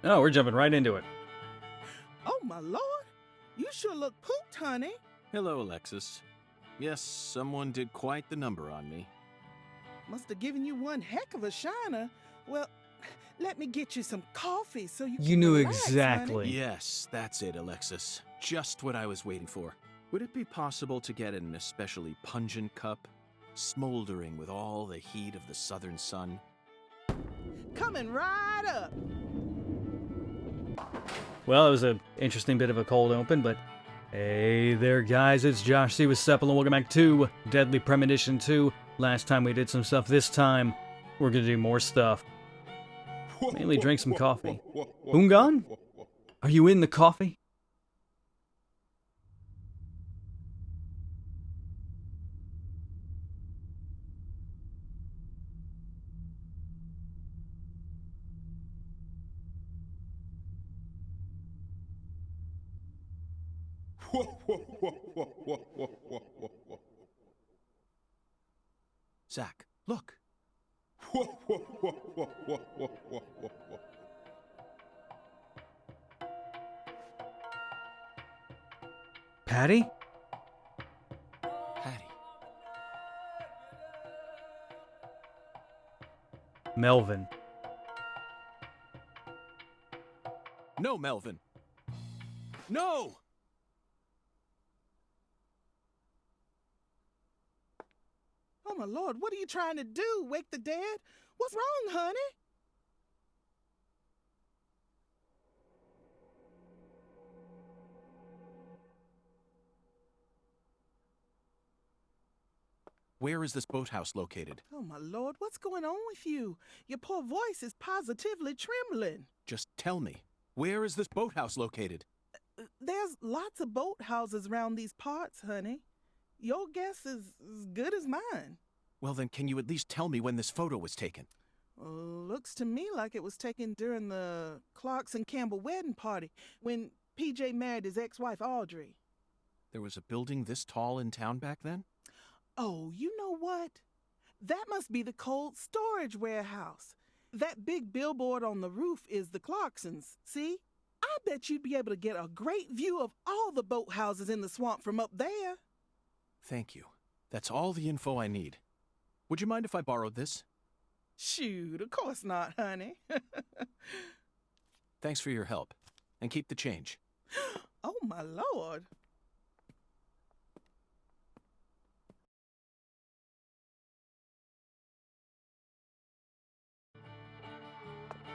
Oh, we're jumping right into it. Oh, my lord. You sure look pooped, honey. Hello, Alexis. Yes, someone did quite the number on me. Must have given you one heck of a shiner. Well, let me get you some coffee so you You can knew relax, exactly. honey. Yes, that's it, Alexis. Just what I was waiting for. Would it be possible to get an especially pungent cup, smoldering with all the heat of the southern sun? Coming right up. Well, it was an interesting bit of a cold open, but hey there, guys. It's Josh Siwasepl, and welcome back to Deadly Premonition 2. Last time we did some stuff. This time, we're going to do more stuff. Mainly drink some coffee. Ungan? Are you in the coffee? Zach, look. Patty? Patty. Melvin. No, Melvin. No! Oh, my lord, what are you trying to do? Wake the dead? What's wrong, honey? Where is this boathouse located? Oh, my lord, what's going on with you? Your poor voice is positively trembling. Just tell me. Where is this boathouse located? There's lots of boathouses around these parts, honey. Your guess is as good as mine. Well, then can you at least tell me when this photo was taken? Looks to me like it was taken during the Clarkson Campbell wedding party when PJ married his ex-wife Audrey. There was a building this tall in town back then? Oh, you know what? That must be the cold storage warehouse. That big billboard on the roof is the Clarksons, see? I bet you'd be able to get a great view of all the boathouses in the swamp from up there. Thank you. That's all the info I need. Would you mind if I borrowed this? Shoot, of course not, honey. Thanks for your help. And keep the change. Oh, my lord.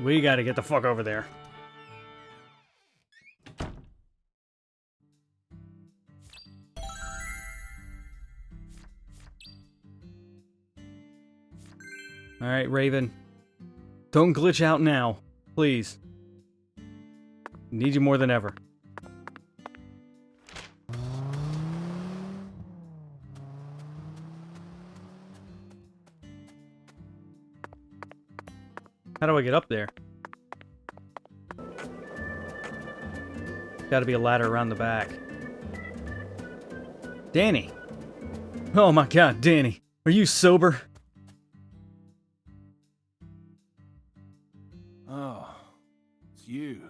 We gotta get the fuck over there. Alright, Raven. Don't glitch out now. Please. Need you more than ever. How do I get up there? Gotta be a ladder around the back. Danny! Oh my god, Danny! Are you sober? Oh, it's you.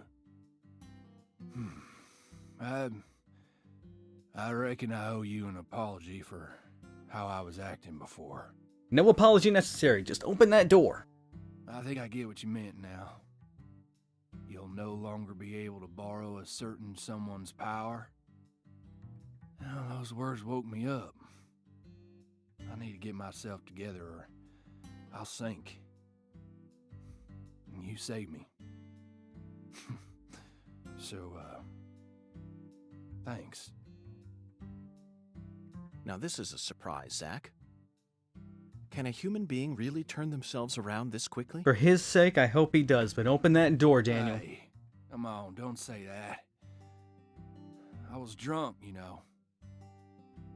I reckon I owe you an apology for how I was acting before. No apology necessary, just open that door. I think I get what you meant now. You'll no longer be able to borrow a certain someone's power. Well, those words woke me up. I need to get myself together or I'll sink. And you saved me. So, thanks. Now this is a surprise, Zach. Can a human being really turn themselves around this quickly? For his sake, I hope he does, but open that door, Daniel. Hey, come on, don't say that. I was drunk, you know.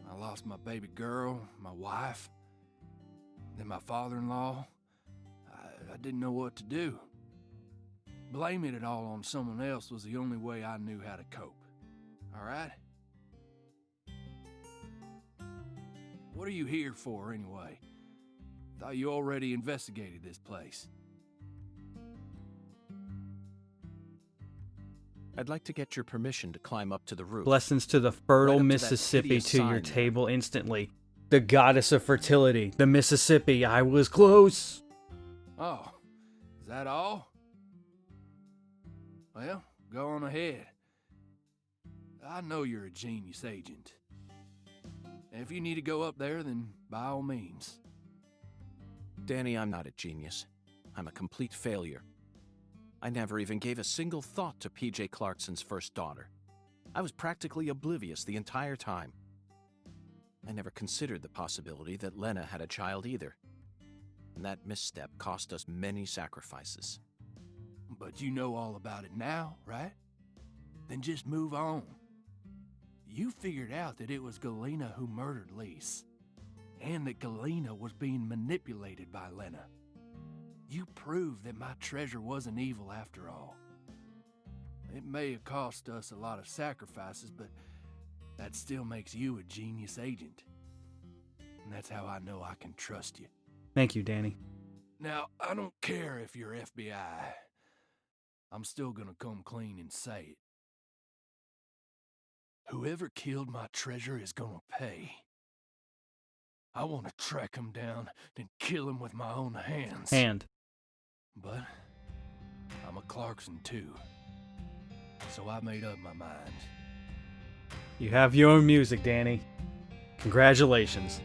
I lost my baby girl, my wife, then my father-in-law. I didn't know what to do. Blaming it all on someone else was the only way I knew how to cope. All right? What are you here for, anyway? Thought you already investigated this place. I'd like to get your permission to climb up to the roof. Blessings to the fertile Right up to that Mississippi hideous to your sign there. table instantly. The goddess of fertility, the Mississippi. I was close. Oh, is that all? Well, go on ahead. I know you're a genius agent. And if you need to go up there, then by all means. Danny, I'm not a genius. I'm a complete failure. I never even gave a single thought to P.J. Clarkson's first daughter. I was practically oblivious the entire time. I never considered the possibility that Lena had a child either. And that misstep cost us many sacrifices. But you know all about it now, right? Then just move on. You figured out that it was Galena who murdered Lise, and that Galena was being manipulated by Lena. You proved that my treasure wasn't evil after all. It may have cost us a lot of sacrifices, but that still makes you a genius agent. And that's how I know I can trust you. Thank you, Danny. Now, I don't care if you're FBI. I'm still gonna come clean and say it. Whoever killed my treasure is gonna pay. I want to track him down and kill him with my own hands. But I'm a Clarkson too. So I made up my mind. You have your own music, Danny. Congratulations.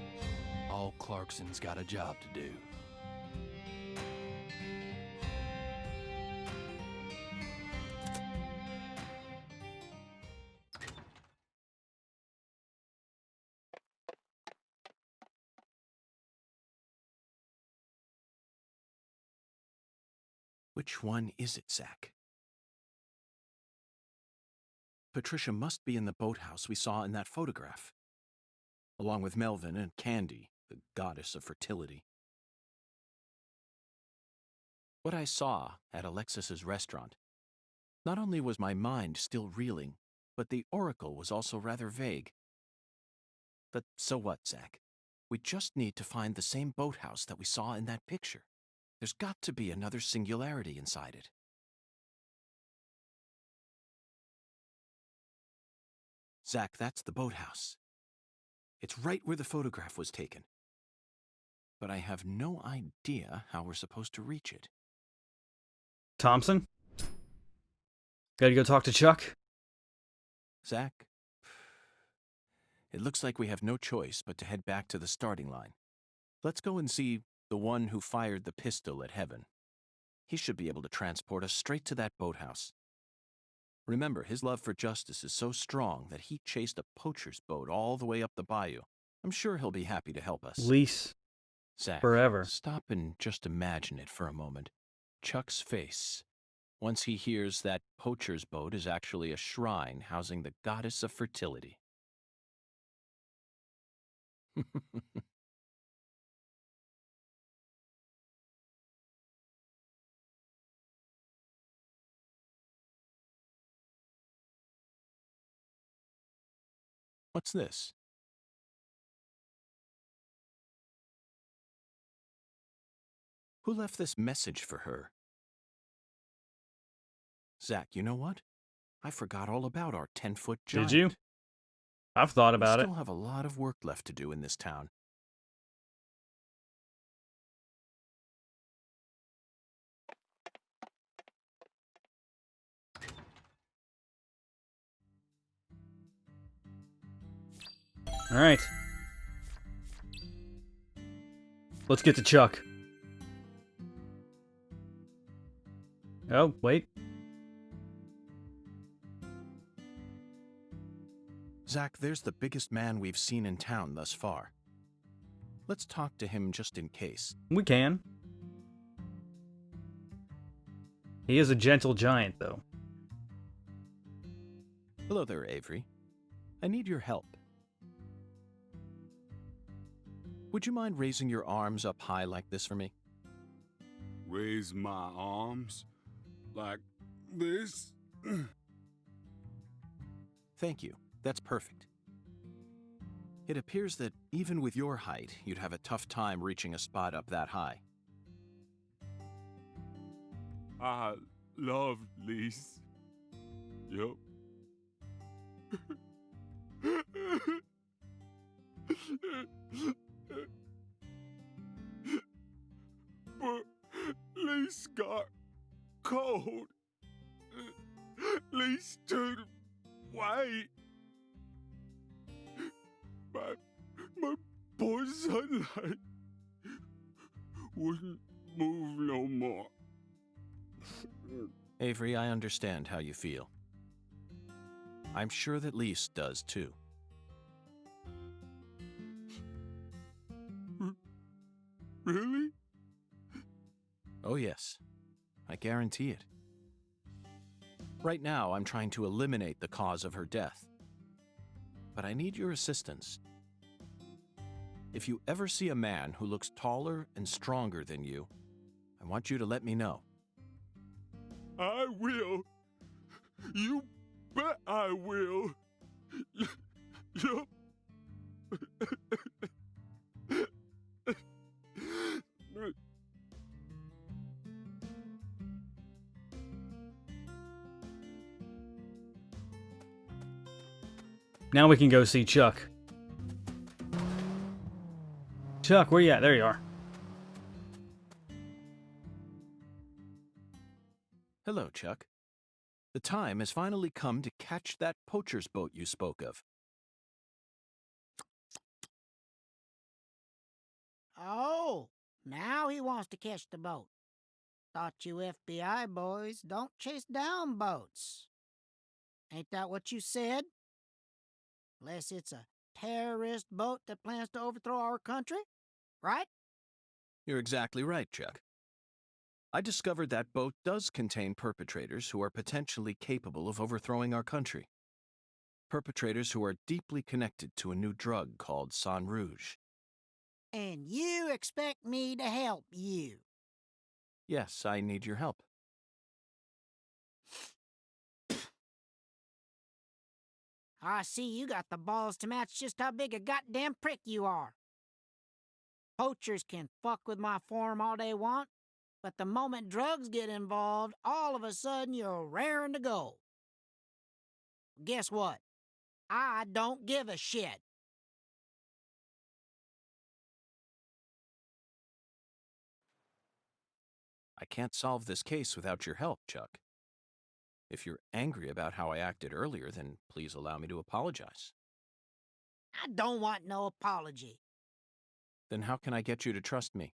All Clarkson's got a job to do. Which one is it, Zach? Patricia must be in the boathouse we saw in that photograph, along with Melvin and Candy, the goddess of fertility. What I saw at Alexis's restaurant, not only was my mind still reeling, but the oracle was also rather vague. But so what, Zach? We just need to find the same boathouse that we saw in that picture. There's got to be another singularity inside it. Zach, that's the boathouse. It's right where the photograph was taken. But I have no idea how we're supposed to reach it. Thompson? Gotta go talk to Chuck? Zach, it looks like we have no choice but to head back to the starting line. Let's go and see the one who fired the pistol at Heaven. He should be able to transport us straight to that boathouse. Remember, his love for justice is so strong that he chased a poacher's boat all the way up the bayou. I'm sure he'll be happy to help us. Lease. Zach, Forever. Stop and just imagine it for a moment. Chuck's face, once he hears that poacher's boat is actually a shrine housing the goddess of fertility. What's this? Who left this message for her? Zach, you know what? I forgot all about our 10-foot giant. Did you? I've thought about We it. still have a lot of work left to do in this town. All right. Let's get to Chuck. Oh, wait. Zach, there's the biggest man we've seen in town thus far. Let's talk to him just in case. We can. He is a gentle giant, though. Hello there, Avery. I need your help. Would you mind raising your arms up high like this for me? Raise my arms? Like this? Thank you. That's perfect. It appears that even with your height, you'd have a tough time reaching a spot up that high. I love Lise. Yup. But Lise got cold. Lise turned white. My poor sunlight wouldn't move no more. Avery, I understand how you feel. I'm sure that Lise does too. Really? Oh yes, I guarantee it. Right now, I'm trying to eliminate the cause of her death. But I need your assistance. If you ever see a man who looks taller and stronger than you, I want you to let me know. I will. You bet I will. Yup. Now we can go see Chuck. Chuck, where you at? There you are. Hello, Chuck. The time has finally come to catch that poacher's boat you spoke of. Oh, now he wants to catch the boat. Thought you FBI boys don't chase down boats. Ain't that what you said? Unless it's a terrorist boat that plans to overthrow our country, right? You're exactly right, Chuck. I discovered that boat does contain perpetrators who are potentially capable of overthrowing our country. Perpetrators who are deeply connected to a new drug called Sang Rouge. And you expect me to help you? Yes, I need your help. I see you got the balls to match just how big a goddamn prick you are. Poachers can fuck with my farm all they want, but the moment drugs get involved, all of a sudden you're raring to go. Guess what? I don't give a shit. I can't solve this case without your help, Chuck. If you're angry about how I acted earlier, then please allow me to apologize. I don't want no apology. Then how can I get you to trust me?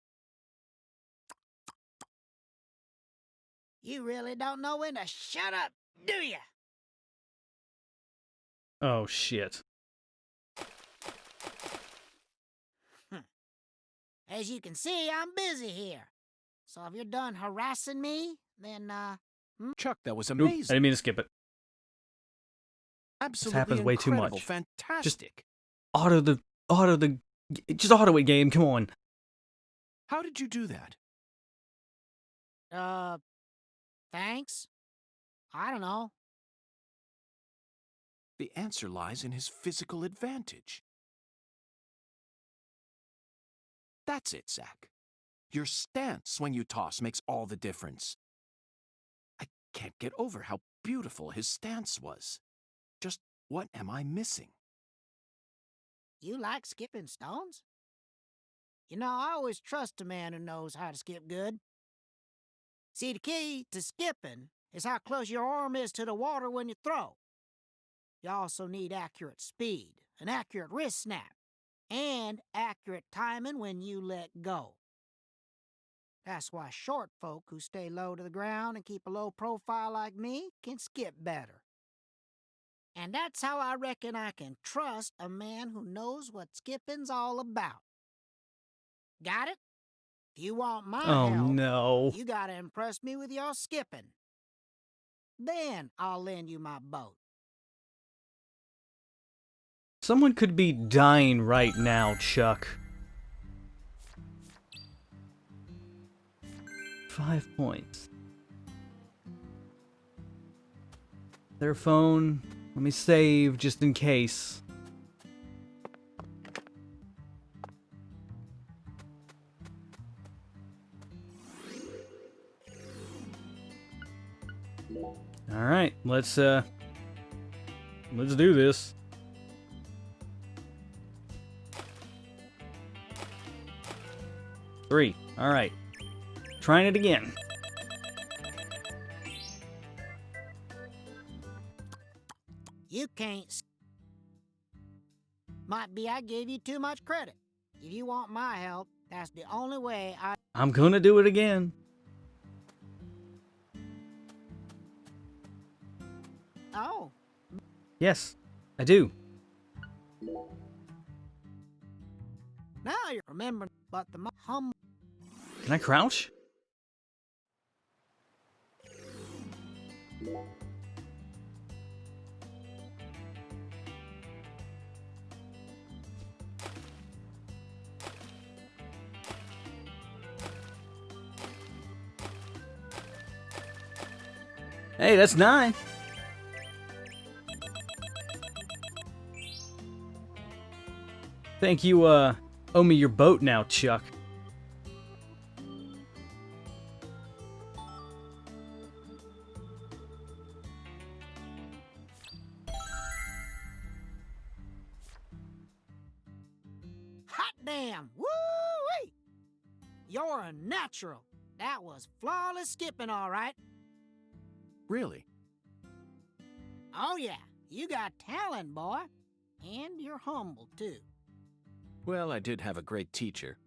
You really don't know when to shut up, do ya? Oh, shit. As you can see, I'm busy here. So if you're done harassing me, then, Chuck, that was Oop, amazing. I didn't mean to skip it. Absolutely happens way too incredible. much. Fantastic. Just auto it, game, come on. How did you do that? thanks? I don't know. The answer lies in his physical advantage. That's it, Zach. Your stance when you toss makes all the difference. I can't get over how beautiful his stance was. Just what am I missing? You like skipping stones? You know, I always trust a man who knows how to skip good. See, the key to skipping is how close your arm is to the water when you throw. You also need accurate speed, an accurate wrist snap, and accurate timing when you let go. That's why short folk who stay low to the ground and keep a low profile like me can skip better. And that's how I reckon I can trust a man who knows what skipping's all about. Got it? If you want my Oh, help, no. you gotta impress me with your skipping. Then I'll lend you my boat. Someone could be dying right now, Chuck. 5 points. Their phone. Let me save just in case. Alright, let's Let's do this. Three. All right. Trying it again. You can't. Might be I gave you too much credit. If you want my help, that's the only way I. I'm gonna do it again. Oh, Yes, I do. now you remember, but the hum. Can I crouch? Hey, that's 9. Think you, owe me your boat now, Chuck. Hot damn! Woo-wee! You're a natural. That was flawless skipping, all right. Really? Oh yeah, you got talent, boy, and you're humble too. Well, I did have a great teacher.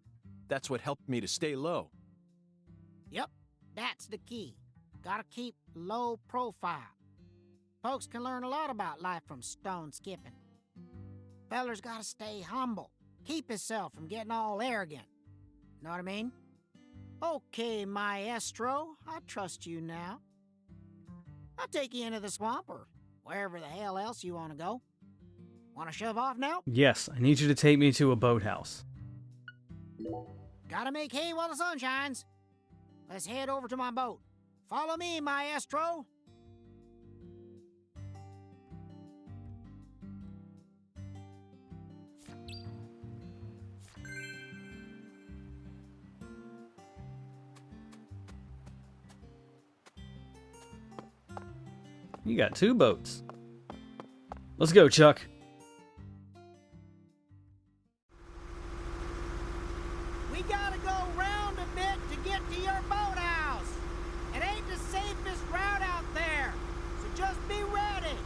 That's what helped me to stay low. Yep, that's the key. Gotta keep low profile. Folks can learn a lot about life from stone skipping. Feller's gotta stay humble. Keep himself from getting all arrogant. Know what I mean? Okay, maestro, I trust you now. I'll take you into the swamp or wherever the hell else you want to go. Want to shove off now? Yes, I need you to take me to a boathouse. Gotta make hay while the sun shines. Let's head over to my boat. Follow me, maestro. You got 2 boats. Let's go, Chuck. We gotta go round a bit to get to your boathouse. It ain't the safest route out there, so just be ready.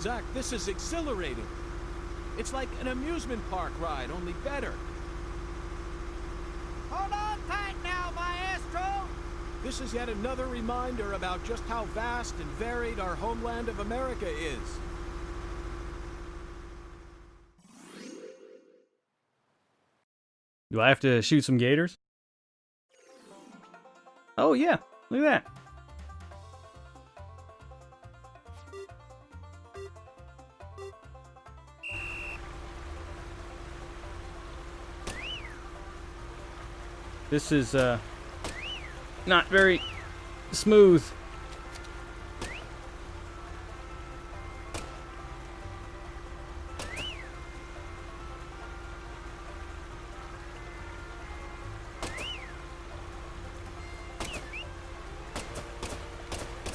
Zach, this is exhilarating. It's like an amusement park ride, only better. Hold on tight now, maestro. This is yet another reminder about just how vast and varied our homeland of America is. Do I have to shoot some gators? Oh yeah, look at that. This is, not very smooth.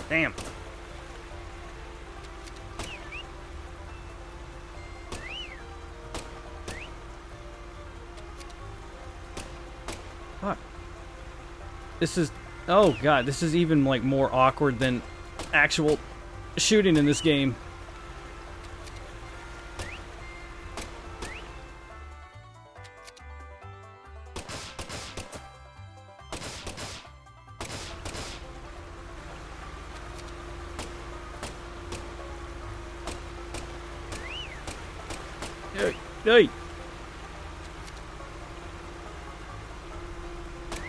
Damn. Fuck. This is... Oh god, this is even like more awkward than actual shooting in this game. Hey, hey.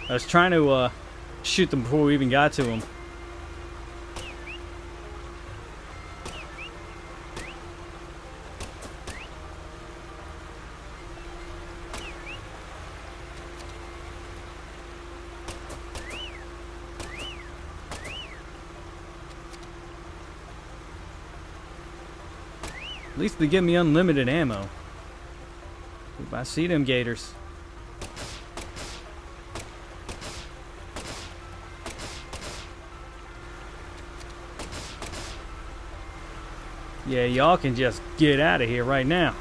I was trying to shoot them before we even got to them. At least they give me unlimited ammo. Oop, I see them gators. Yeah, y'all can just get out of here right now.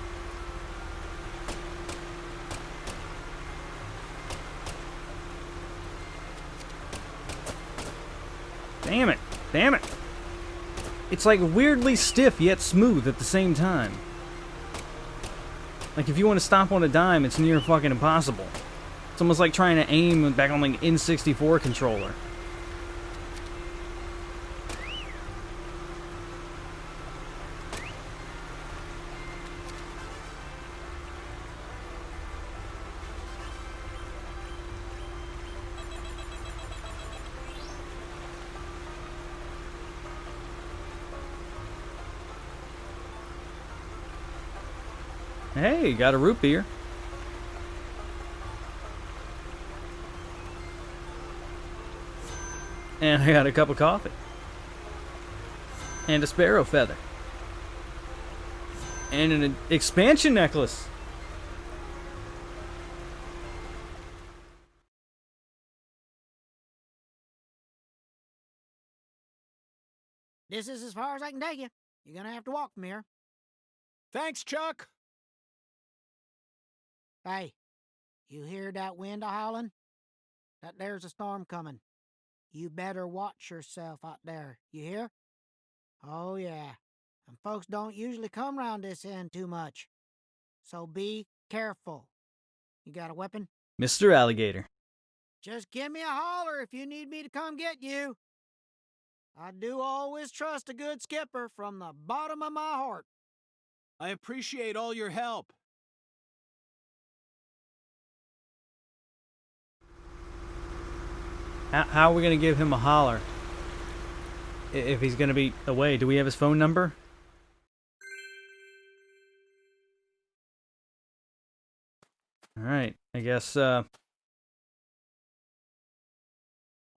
Damn it. Damn it. It's like weirdly stiff yet smooth at the same time. Like if you want to stop on a dime, it's near fucking impossible. It's almost like trying to aim back on like N64 controller. Hey, got a root beer. And I got a cup of coffee. And a sparrow feather. And an expansion necklace. This is as far as I can take you. You're gonna have to walk from here. Thanks, Chuck. Hey, you hear that wind a-howling? That there's a storm coming. You better watch yourself out there, you hear? Oh, yeah. And folks don't usually come round this end too much. So be careful. You got a weapon? Mr. Alligator. Just give me a holler if you need me to come get you. I do always trust a good skipper from the bottom of my heart. I appreciate all your help. How are we going to give him a holler? If he's going to be away, do we have his phone number? Alright, I guess,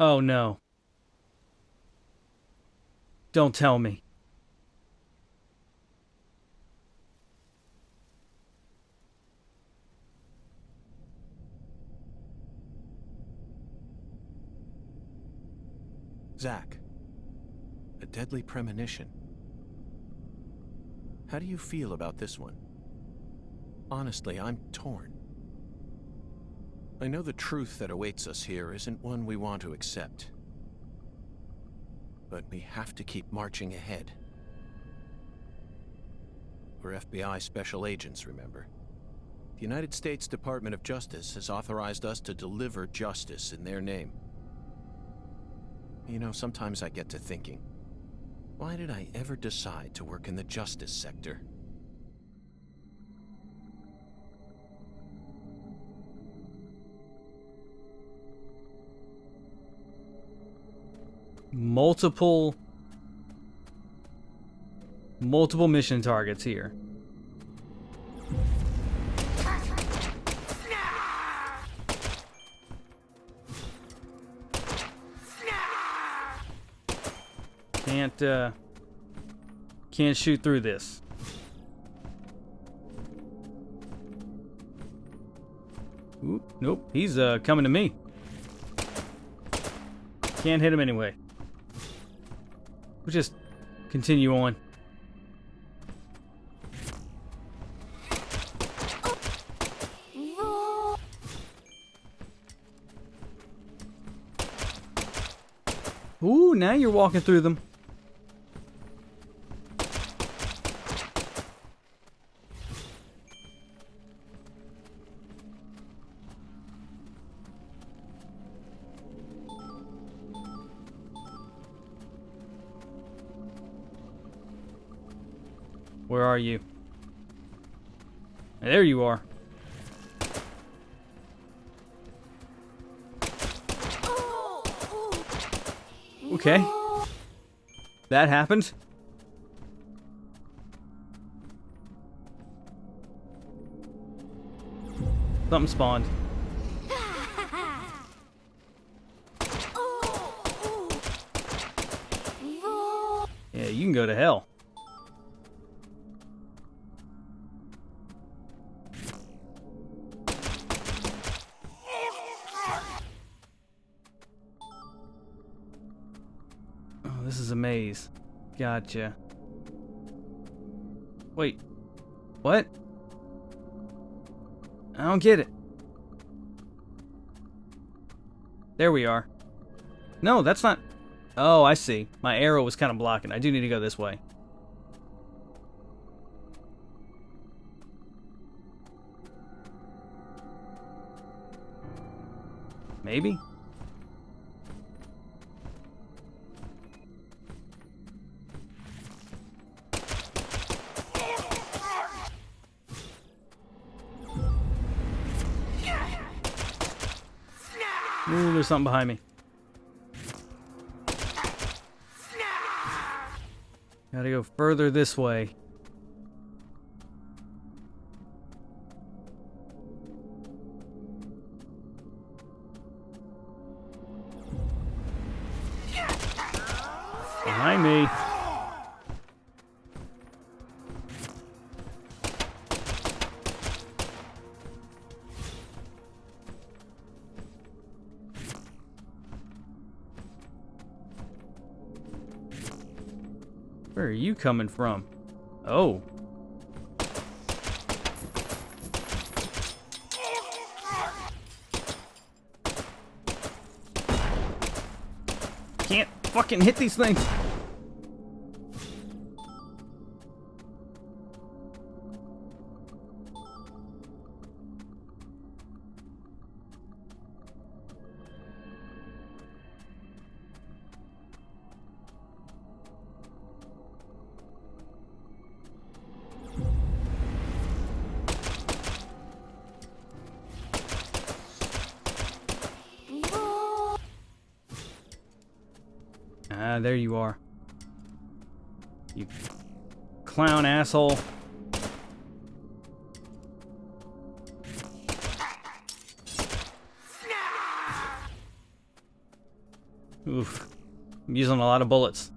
Oh no. Don't tell me. Zach, a deadly premonition. How do you feel about this one? Honestly, I'm torn. I know the truth that awaits us here isn't one we want to accept. But we have to keep marching ahead. We're FBI special agents, remember? The United States Department of Justice has authorized us to deliver justice in their name. You know, sometimes I get to thinking, why did I ever decide to work in the justice sector? Multiple mission targets here. Can't shoot through this. Oop, nope, he's coming to me. Can't hit him anyway. We'll just continue on. Ooh, now you're walking through them. Where are you? There you are. Okay. That happened. Something spawned. Yeah, you can go to hell. Oh, this is a maze. Gotcha. Wait. What? I don't get it. There we are. No, that's not... Oh, I see. My arrow was kind of blocking. I do need to go this way. Maybe? Ooh, there's something behind me. Gotta go further this way. Behind me. Where are you coming from? Oh. Can't fucking hit these things. Ah, there you are. You clown asshole. Oof. I'm using a lot of bullets.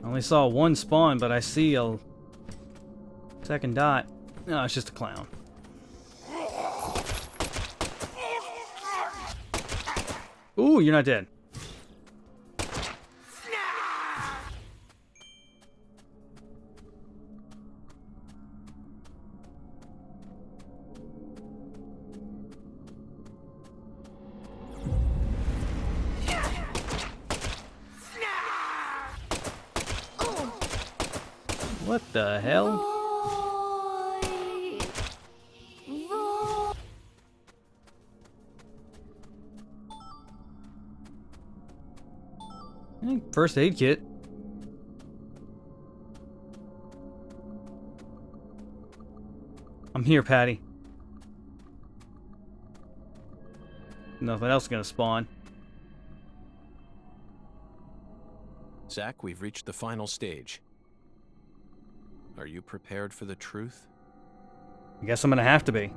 I only saw one spawn, but I see a second dot. No, it's just a clown. Ooh, you're not dead. What the hell? First aid kit. I'm here, Patty. Nothing else is gonna spawn. Zach, we've reached the final stage. Are you prepared for the truth? I guess I'm gonna have to be.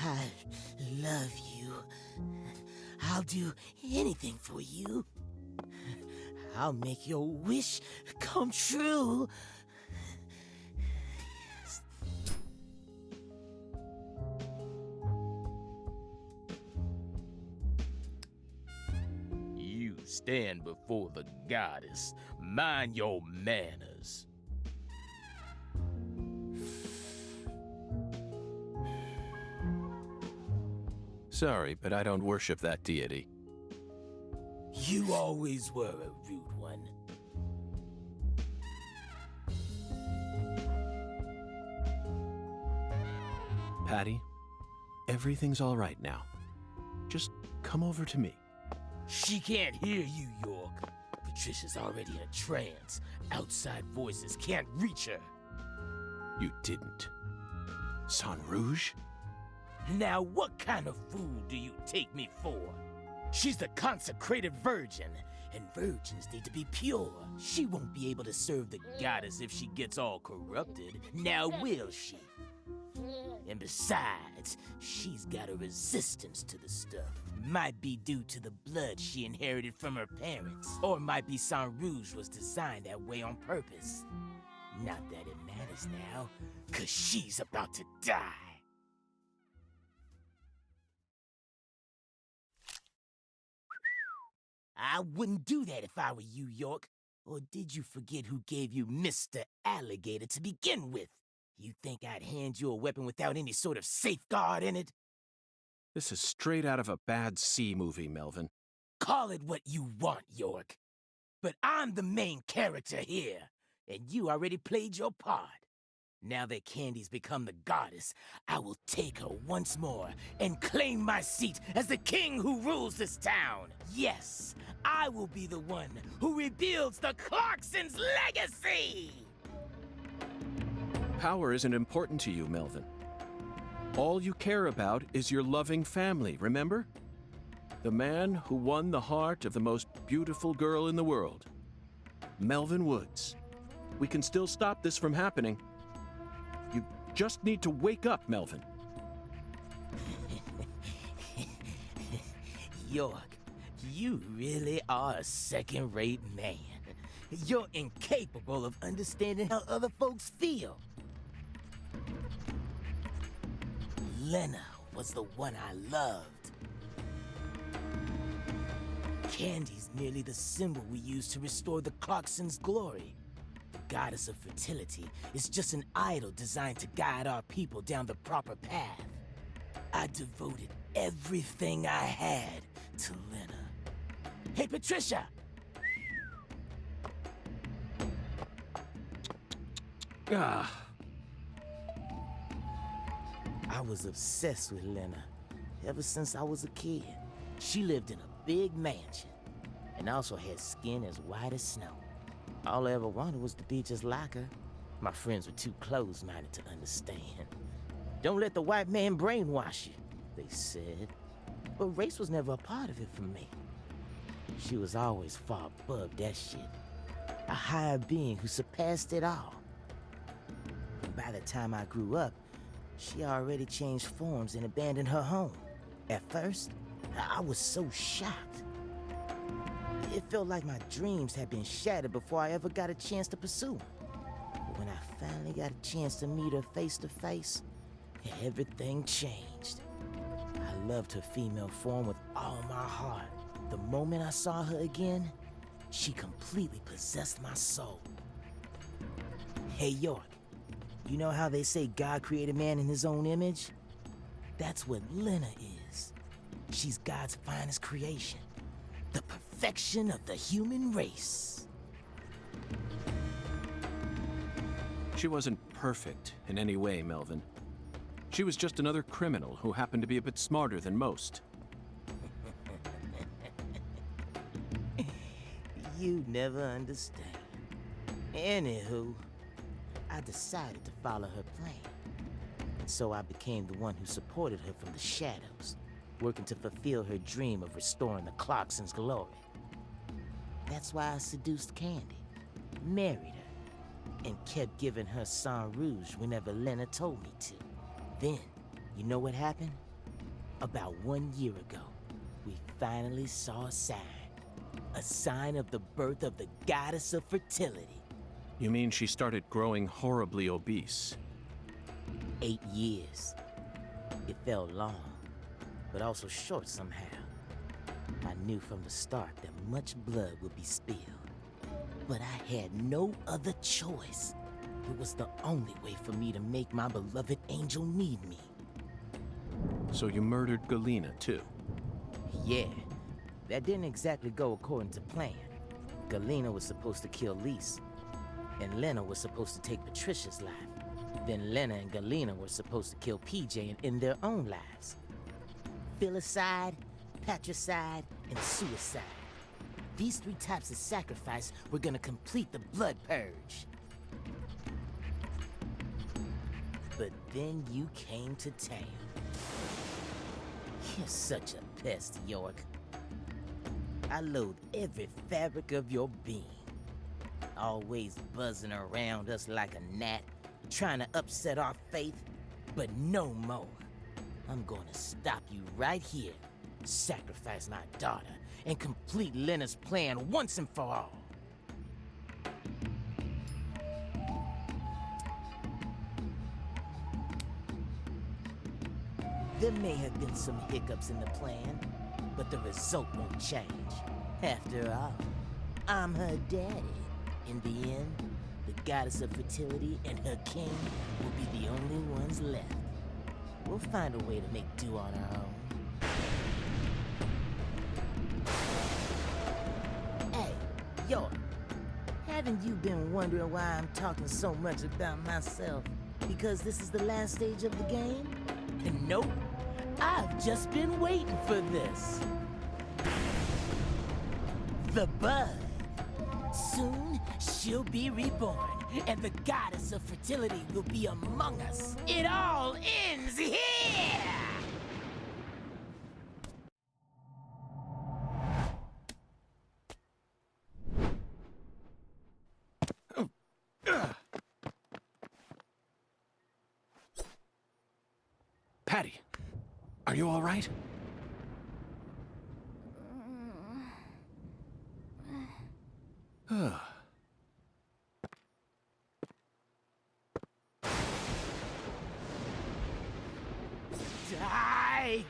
I love you. I'll do anything for you. I'll make your wish come true. You stand before the goddess. Mind your manners. Sorry, but I don't worship that deity. You always were a rude one. Patty, everything's all right now. Just come over to me. She can't hear you, York. Patricia's already in a trance. Outside voices can't reach her. You didn't. San Rouge? Now what kind of fool do you take me for? She's the consecrated virgin, and virgins need to be pure. She won't be able to serve the goddess if she gets all corrupted. Now will she? And besides, she's got a resistance to the stuff. Might be due to the blood she inherited from her parents. Or might be San Rouge was designed that way on purpose. Not that it matters now, 'cause she's about to die. I wouldn't do that if I were you, York. Or did you forget who gave you Mr. Alligator to begin with? You think I'd hand you a weapon without any sort of safeguard in it? This is straight out of a bad C movie, Melvin. Call it what you want, York. But I'm the main character here, and you already played your part. Now that Candy's become the goddess, I will take her once more and claim my seat as the king who rules this town. Yes, I will be the one who rebuilds the Clarksons' legacy! Power isn't important to you, Melvin. All you care about is your loving family, remember? The man who won the heart of the most beautiful girl in the world. Melvin Woods. We can still stop this from happening. You just need to wake up, Melvin. York, you really are a second-rate man. You're incapable of understanding how other folks feel. Lena was the one I loved. Candy's merely the symbol we use to restore the Clarksons' glory. Goddess of fertility is just an idol designed to guide our people down the proper path. I devoted everything I had to Lena. Hey, Patricia! Ah. I was obsessed with Lena ever since I was a kid. She lived in a big mansion and also had skin as white as snow. All I ever wanted was to be just like her. My friends were too close-minded to understand. Don't let the white man brainwash you, they said. But race was never a part of it for me. She was always far above that shit. A higher being who surpassed it all. And by the time I grew up, she already changed forms and abandoned her home. At first, I was so shocked. It felt like my dreams had been shattered before I ever got a chance to pursue them. But when I finally got a chance to meet her face to face, everything changed. I loved her female form with all my heart. The moment I saw her again, she completely possessed my soul. Hey, York. You know how they say God created man in his own image? That's what Lena is. She's God's finest creation. The perfection of the human race. She wasn't perfect in any way, Melvin. She was just another criminal who happened to be a bit smarter than most. You never understand. Anywho, I decided to follow her plan. And so I became the one who supported her from the shadows, working to fulfill her dream of restoring the Clarksons' glory. That's why I seduced Candy, married her, and kept giving her San Rouge whenever Lena told me to. Then, you know what happened? About 1 year ago, we finally saw a sign of the birth of the goddess of fertility. You mean she started growing horribly obese? 8 years. It felt long, but also short somehow. I knew from the start that much blood would be spilled. But I had no other choice. It was the only way for me to make my beloved angel need me. So you murdered Galena, too? Yeah, that didn't exactly go according to plan. Galena was supposed to kill Lise, and Lena was supposed to take Patricia's life. Then Lena and Galena were supposed to kill PJ and end their own lives. Filicide, patricide, and suicide. These 3 types of sacrifice were gonna complete the blood purge. But then you came to town. You're such a pest, York. I loathe every fabric of your being. Always buzzing around us like a gnat, trying to upset our faith, but no more. I'm gonna stop you right here, sacrifice my daughter, and complete Lena's plan once and for all. There may have been some hiccups in the plan, but the result won't change. After all, I'm her daddy. In the end, the goddess of fertility and her king will be the only ones left. We'll find a way to make do on our own. Hey, York, haven't you been wondering why I'm talking so much about myself? Because this is the last stage of the game? And nope, I've just been waiting for this. The bud. Soon, she'll be reborn, and the goddess of fertility will be among us. It all ends here! Patty, are you all right? Die!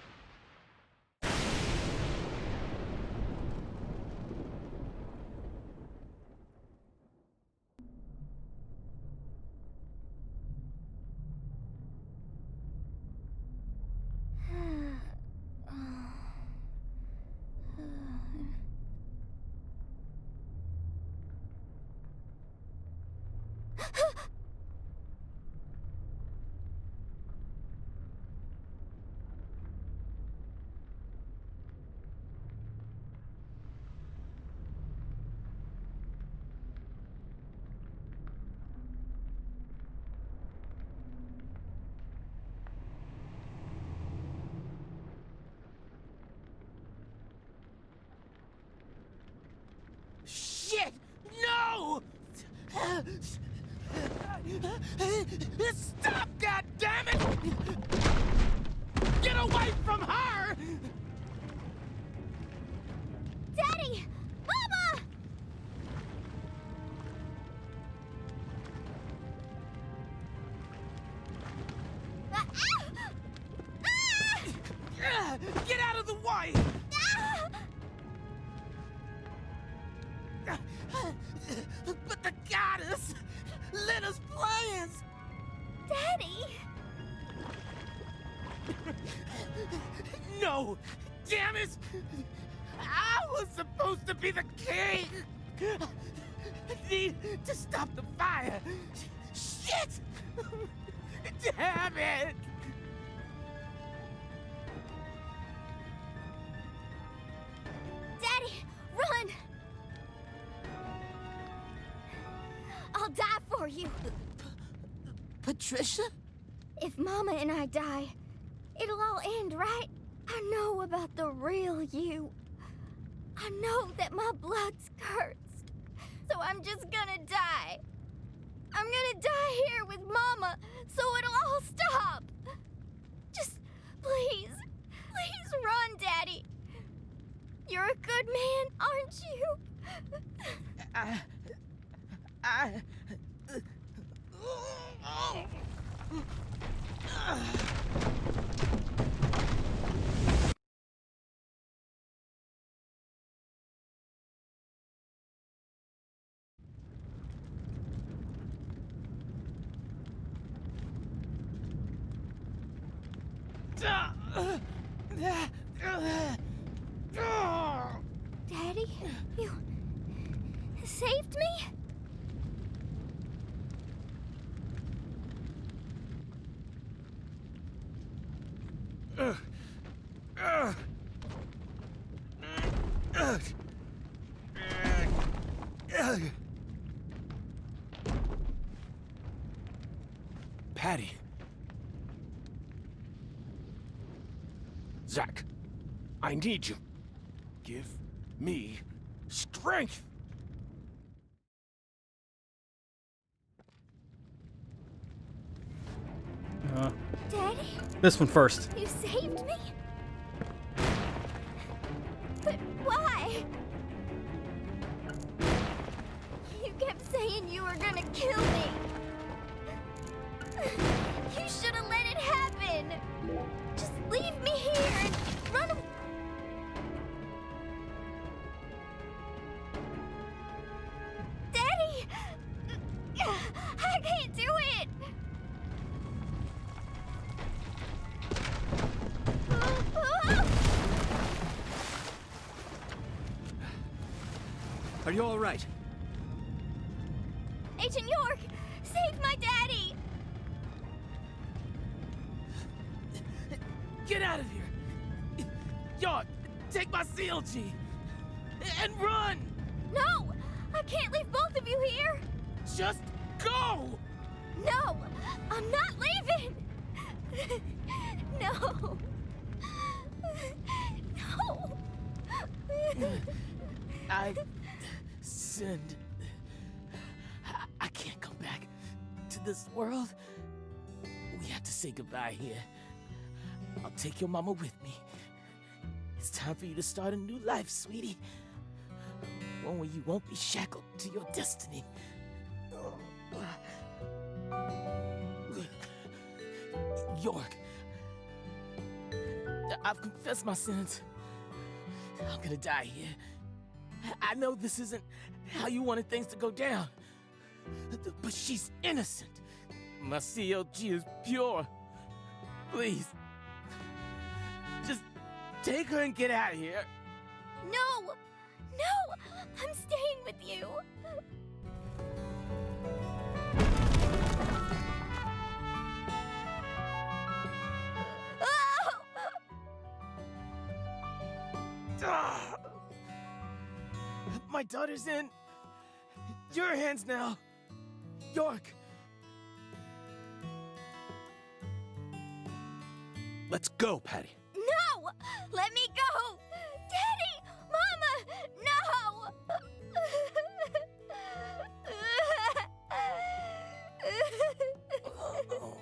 Shit! No! Stop, goddammit! Get away from her! Daddy! Mama! Ah! Ah! Get out of the way! Ah! But the goddess! Lena's plans! Daddy! No! Damn it! I was supposed to be the king! I need to stop the fire! Shit! Damn it! Daddy, run! I'll die for you. Patricia? If Mama and I die, it'll all end, right? I know about the real you. I know that my blood's cursed. So I'm just gonna die. I'm gonna die here with Mama, so it'll all stop. Just please, please run, Daddy. You're a good man, aren't you? I Daddy, you saved me? Patty. Zach, I need you. Give me strength. Daddy, This one first. you saved me? But why? You kept saying you were gonna kill me. You should have let it happen. Just leave me here and run away. Daddy! I can't do it! Are you all right? Agent York, save my daddy! Get out of here! York, take my CLG and run! No! I can't leave both of you here! Just go! No! I'm not leaving! No! No! I've sinned. I can't come back to this world. We have to say goodbye here. I'll take your mama with me. It's time for you to start a new life, sweetie. One where you won't be shackled to your destiny. York, I've confessed my sins. I'm gonna die here. I know this isn't how you wanted things to go down, but she's innocent. My CLG is pure. Please, just take her and get out of here. No! No! I'm staying with you! Ah! My daughter's in your hands now, York. Let's go, Patty. No! Let me go! Daddy! Mama! Oh,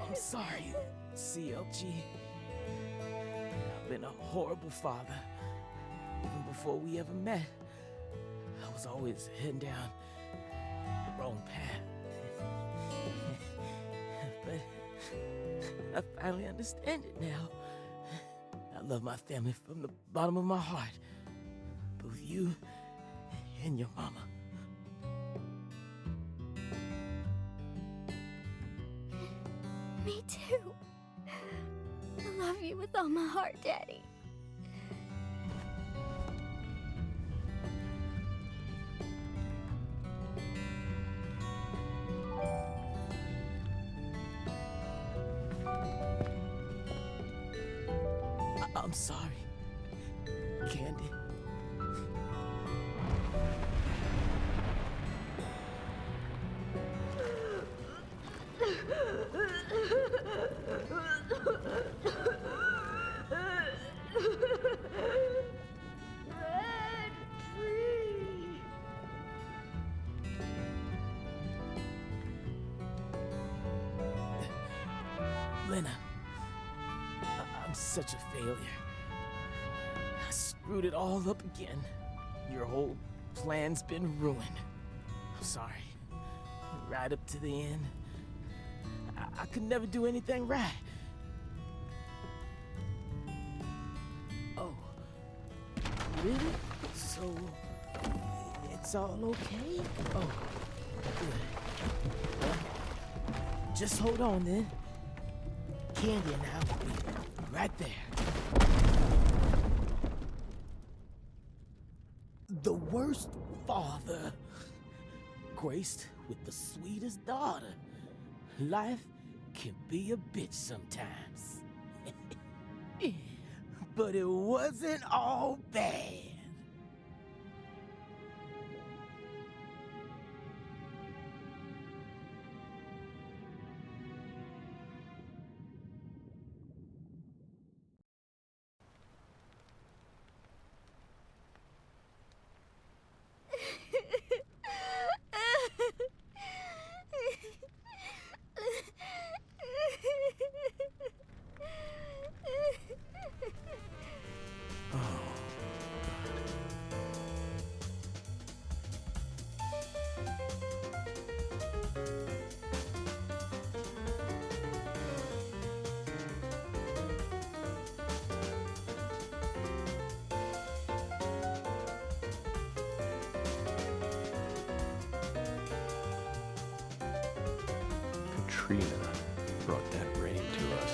I'm sorry, CLG. I've been a horrible father. Even before we ever met, I was always heading down the wrong path. But I finally understand it now. I love my family from the bottom of my heart. Both you and your mama. Me too. I love you with all my heart, Daddy. I'm sorry, Candy. Lena, I'm such a failure. I screwed it all up again. Your whole plan's been ruined. I'm sorry. Right up to the end, I could never do anything right. Oh, really? So, it's all okay? Oh, good. Well, just hold on then. Candy and I will be right there. The worst father, graced with the sweetest daughter. Life can be a bitch sometimes. But it wasn't all bad. Katrina brought that rain to us.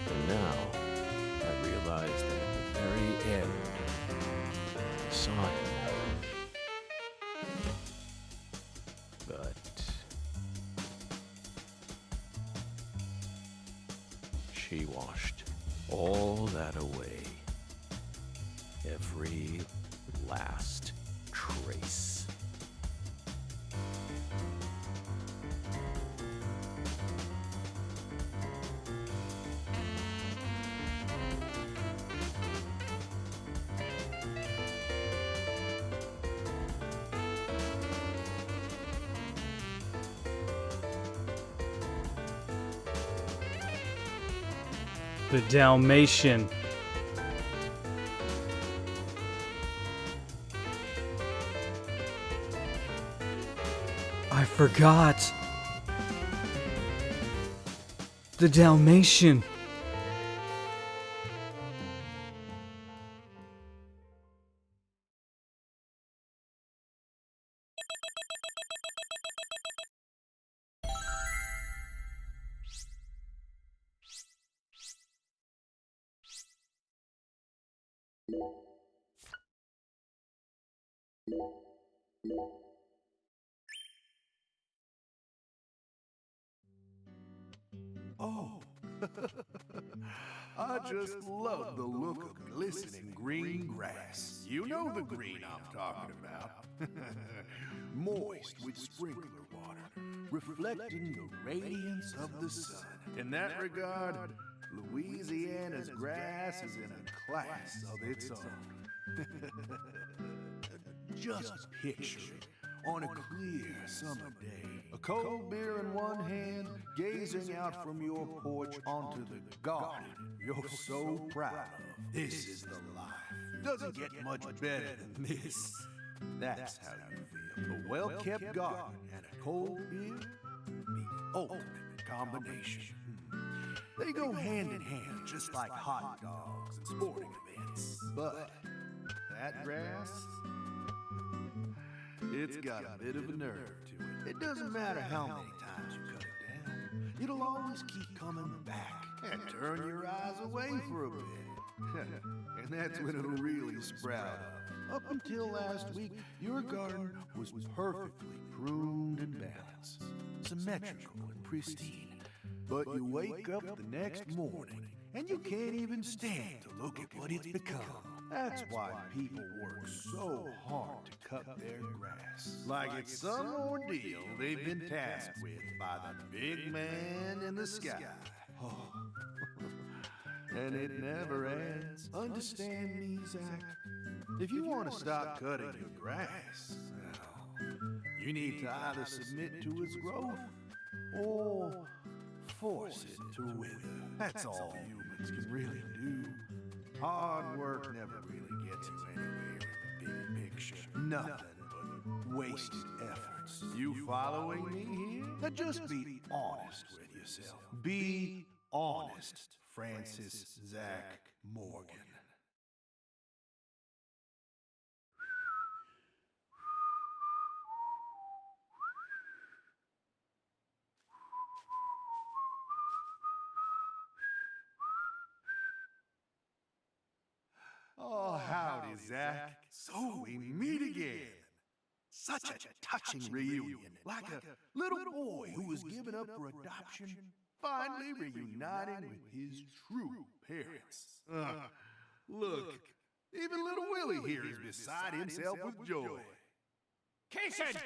And now, I realize that at the very end, I saw him. But she washed all that away. Every last trace. The Dalmatian. I forgot. The Dalmatian. Oh, I just love the look of glistening green grass. You know the green I'm talking about. Moist with sprinkler water, reflecting the radiance of the sun. In that regard, Louisiana's grass is in a class of its own. Just picture it on a clear summer day. A cold beer in one hand, gazing out from your porch onto the garden you're so proud of. This is the life. Doesn't get much better than this. That's how you feel. A well-kept garden and a cold beer, the ultimate combination. They go hand in hand, just like hot dogs and sporting events. But that grass, it's got a bit of a nerve to it. It doesn't matter how many times you cut it down. It'll always keep coming back and turn your eyes away for a bit. And that's when it'll really sprout up. Up until last week, your garden was perfectly pruned and balanced, symmetrical and pristine. But you wake up the next morning, and you can't even stand to look at what it's become. That's why people work so hard to cut their grass. Like it's some ordeal they've been tasked with by the big man in the sky. Oh. And it never ends. Understand me, Zach? If you want to stop cutting your grass, well, you need to either submit to its growth or force it to wither. That's all humans can really do. Hard work never really gets you anywhere in the big picture. Nothing but wasted efforts. You following me here? Now just be honest with yourself. Be honest, Francis Zach Morgan. howdy, Zach. So we meet again. Such a touching reunion. Like a little boy who was given up for adoption, finally reuniting with his true parents. Look, even little Willie here is beside himself with joy. Kaysen!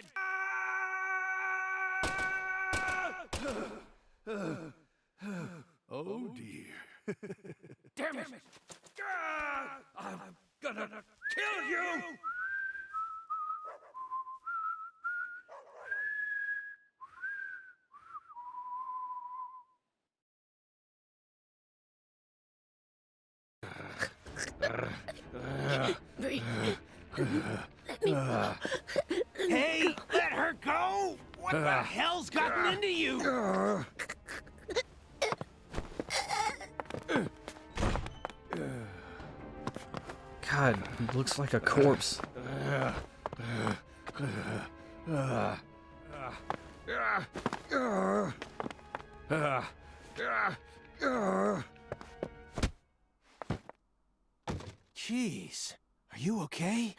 Oh dear. Damn it! I'm gonna kill you! Hey, let her go! What the hell's gotten into you? God, he looks like a corpse. Jeez, are you okay?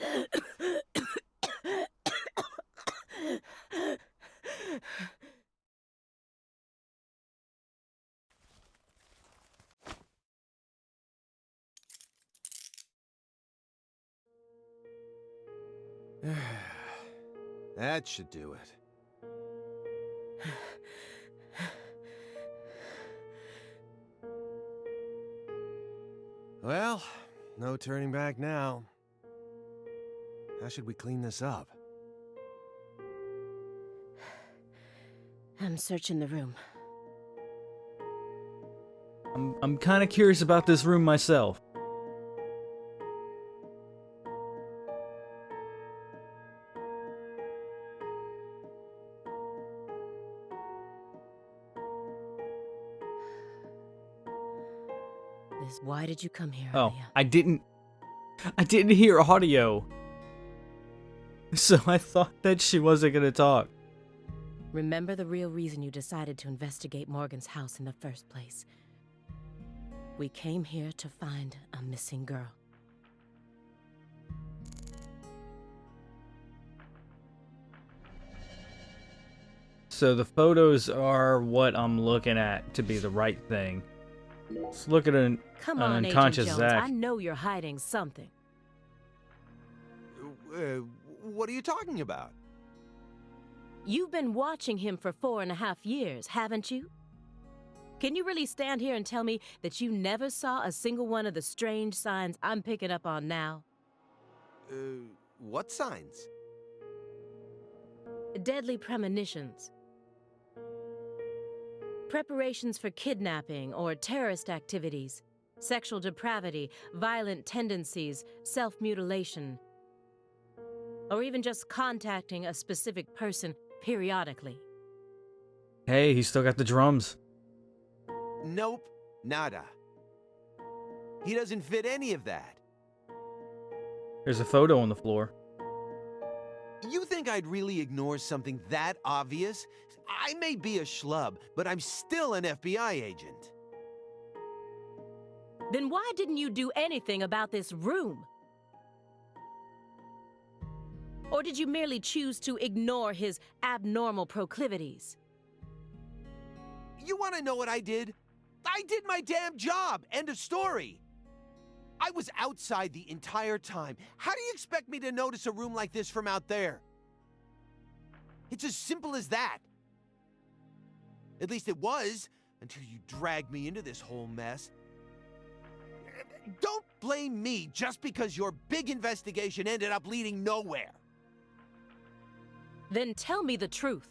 That should do it. Well, no turning back now. How should we clean this up? I'm searching the room. I'm kind of curious about this room myself. Why did you come here, Oh, Alia? I didn't hear audio. So I thought that she wasn't gonna talk. Remember the real reason you decided to investigate Morgan's house in the first place. We came here to find a missing girl. So the photos are what I'm looking at to be the right thing. Let's look at an Come on, unconscious Agent Jones. Zach. I know you're hiding something. What are you talking about? You've been watching him for 4.5 years, haven't you? Can you really stand here and tell me that you never saw a single one of the strange signs I'm picking up on now? What signs? Deadly premonitions. Preparations for kidnapping or terrorist activities. Sexual depravity, violent tendencies, self-mutilation. Or even just contacting a specific person periodically. Hey, he's still got the drums. Nope, nada. He doesn't fit any of that. There's a photo on the floor. You think I'd really ignore something that obvious? I may be a schlub, but I'm still an FBI agent. Then why didn't you do anything about this room? Or did you merely choose to ignore his abnormal proclivities? You want to know what I did? I did my damn job. End of story. I was outside the entire time. How do you expect me to notice a room like this from out there? It's as simple as that. At least it was, until you dragged me into this whole mess. Don't blame me just because your big investigation ended up leading nowhere. Then tell me the truth.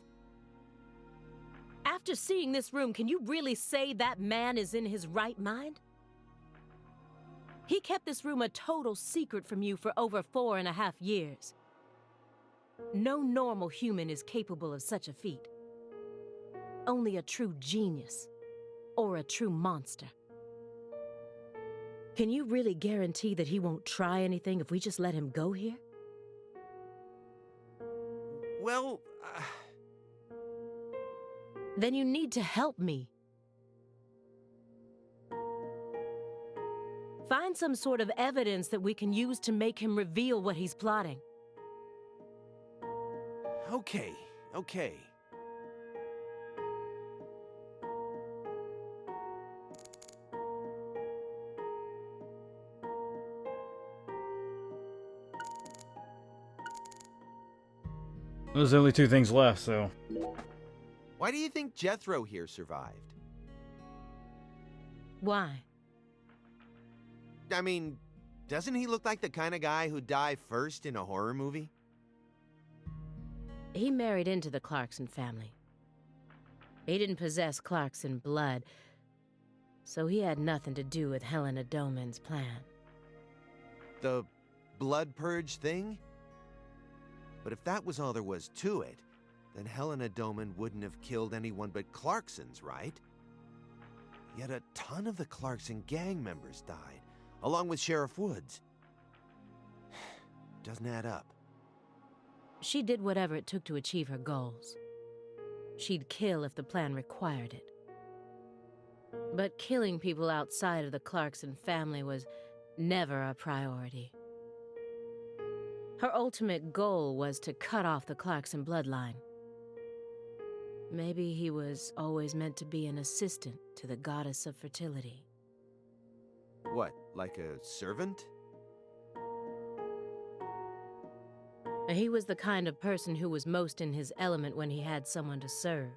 After seeing this room, can you really say that man is in his right mind? He kept this room a total secret from you for over 4.5 years. No normal human is capable of such a feat. Only a true genius or a true monster. Can you really guarantee that he won't try anything if we just let him go here? Well, Then you need to help me. Find some sort of evidence that we can use to make him reveal what he's plotting. Okay, okay. There's only 2 things left, so... Why do you think Jethro here survived? Why? I mean, doesn't he look like the kind of guy who'd die first in a horror movie? He married into the Clarkson family. He didn't possess Clarkson blood, so he had nothing to do with Helena Doman's plan. The blood purge thing? But if that was all there was to it, then Helena Doman wouldn't have killed anyone but Clarksons, right? Yet a ton of the Clarkson gang members died, along with Sheriff Woods. Doesn't add up. She did whatever it took to achieve her goals. She'd kill if the plan required it. But killing people outside of the Clarkson family was never a priority. Her ultimate goal was to cut off the Clarkson bloodline. Maybe he was always meant to be an assistant to the goddess of fertility. What, like a servant? He was the kind of person who was most in his element when he had someone to serve.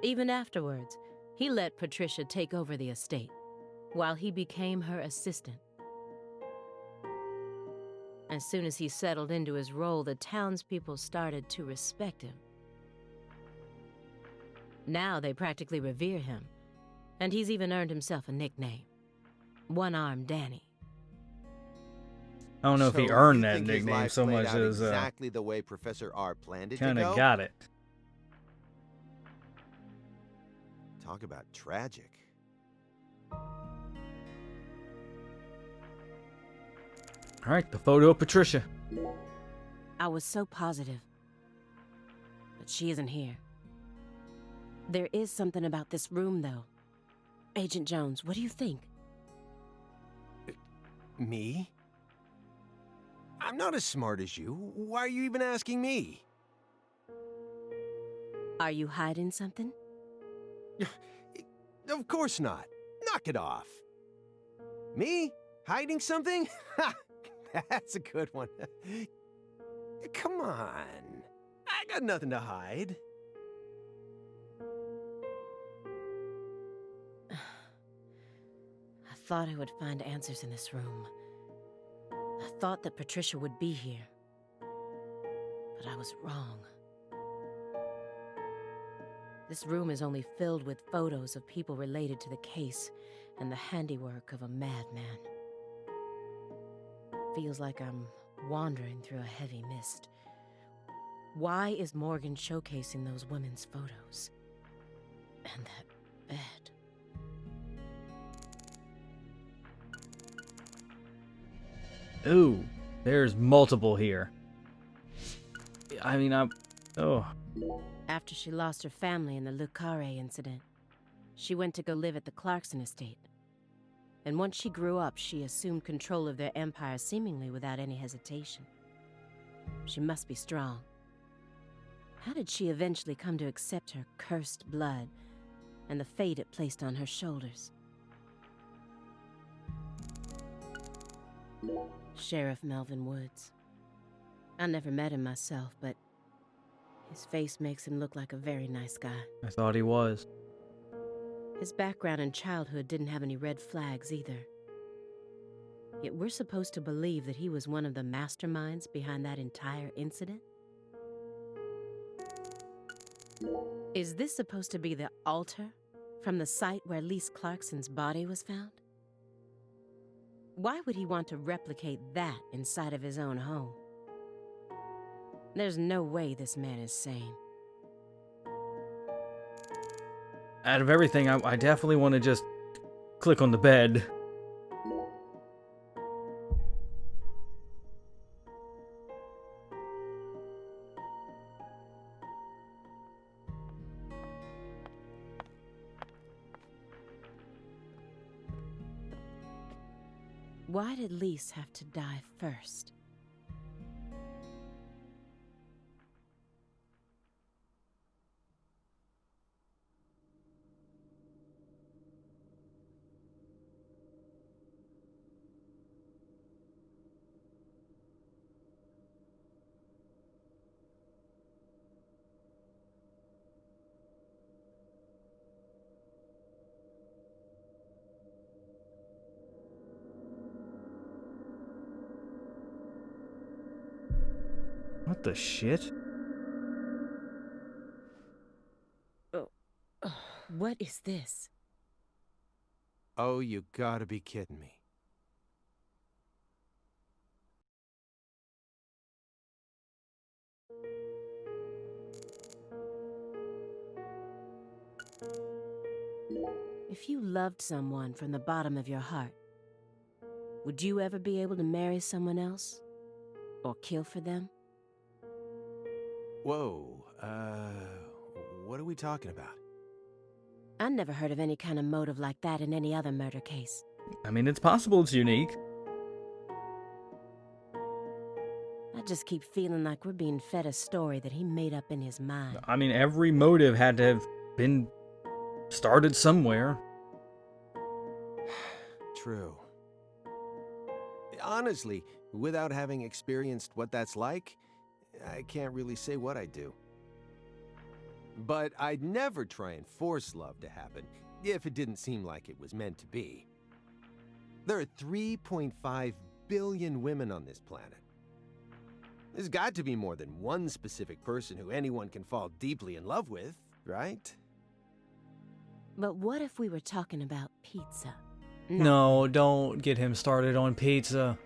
Even afterwards, he let Patricia take over the estate, while he became her assistant. As soon as he settled into his role, the townspeople started to respect him. Now they practically revere him, and he's even earned himself a nickname, One-Armed Danny. I don't know if he earned that nickname so much as exactly the way Professor R planned it to go. kind of got it. Talk about tragic. All right, the photo of Patricia. I was so positive, but she isn't here. There is something about this room, though. Agent Jones, what do you think? Me? I'm not as smart as you. Why are you even asking me? Are you hiding something? Of course not. Knock it off. Me? Hiding something? That's a good one. Come on. I got nothing to hide. I thought I would find answers in this room. I thought that Patricia would be here. But I was wrong. This room is only filled with photos of people related to the case and the handiwork of a madman. Feels like I'm wandering through a heavy mist. Why is Morgan showcasing those women's photos? And that bed. Ooh, there's multiple here. I mean, After she lost her family in the Le Carré incident, she went to go live at the Clarkson estate. And once she grew up, she assumed control of their empire seemingly without any hesitation. She must be strong. How did she eventually come to accept her cursed blood and the fate it placed on her shoulders? Sheriff Melvin Woods. I never met him myself, but his face makes him look like a very nice guy. I thought he was. His background and childhood didn't have any red flags either. Yet we're supposed to believe that he was one of the masterminds behind that entire incident? Is this supposed to be the altar from the site where Lise Clarkson's body was found? Why would he want to replicate that inside of his own home? There's no way this man is sane. Out of everything, I definitely want to just click on the bed. Why did Lise have to die first? What the shit? Oh, what is this? Oh, you gotta be kidding me. If you loved someone from the bottom of your heart, would you ever be able to marry someone else? Or kill for them? Whoa, what are we talking about? I never heard of any kind of motive like that in any other murder case. I mean, it's possible it's unique. I just keep feeling like we're being fed a story that he made up in his mind. I mean, every motive had to have been started somewhere. True. Honestly, without having experienced what that's like, I can't really say what I'd do. But I'd never try and force love to happen, if it didn't seem like it was meant to be. There are 3.5 billion women on this planet. There's got to be more than one specific person who anyone can fall deeply in love with, right? But what if we were talking about pizza? No, don't get him started on pizza.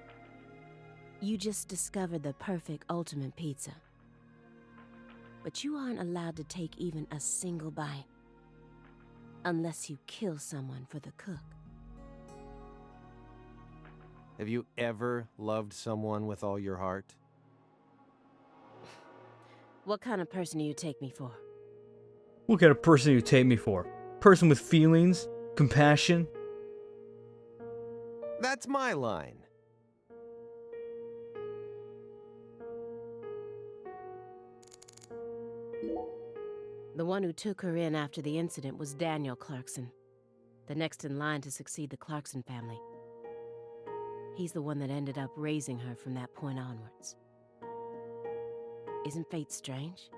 You just discovered the perfect ultimate pizza. But you aren't allowed to take even a single bite. Unless you kill someone for the cook. Have you ever loved someone with all your heart? What kind of person do you take me for? What kind of person you take me for? Person with feelings? Compassion? That's my line. The one who took her in after the incident was Daniel Clarkson, the next in line to succeed the Clarkson family. He's the one that ended up raising her from that point onwards. Isn't fate strange?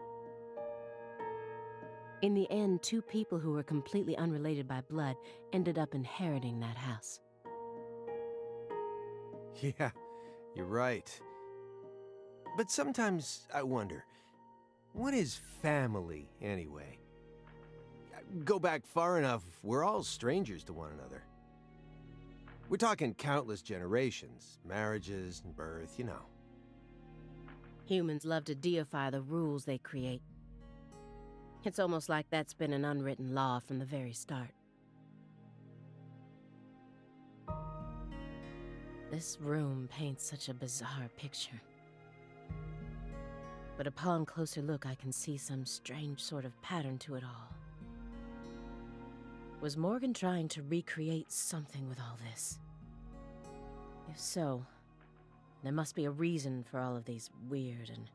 In the end, two people who were completely unrelated by blood ended up inheriting that house. Yeah, you're right. But sometimes I wonder, what is family anyway? Go back far enough, we're all strangers to one another. We're talking countless generations, marriages and birth, you know. Humans love to deify the rules they create. It's almost like that's been an unwritten law from the very start. This room paints such a bizarre picture. But upon closer look, I can see some strange sort of pattern to it all. Was Morgan trying to recreate something with all this? If so, there must be a reason for all of these weird and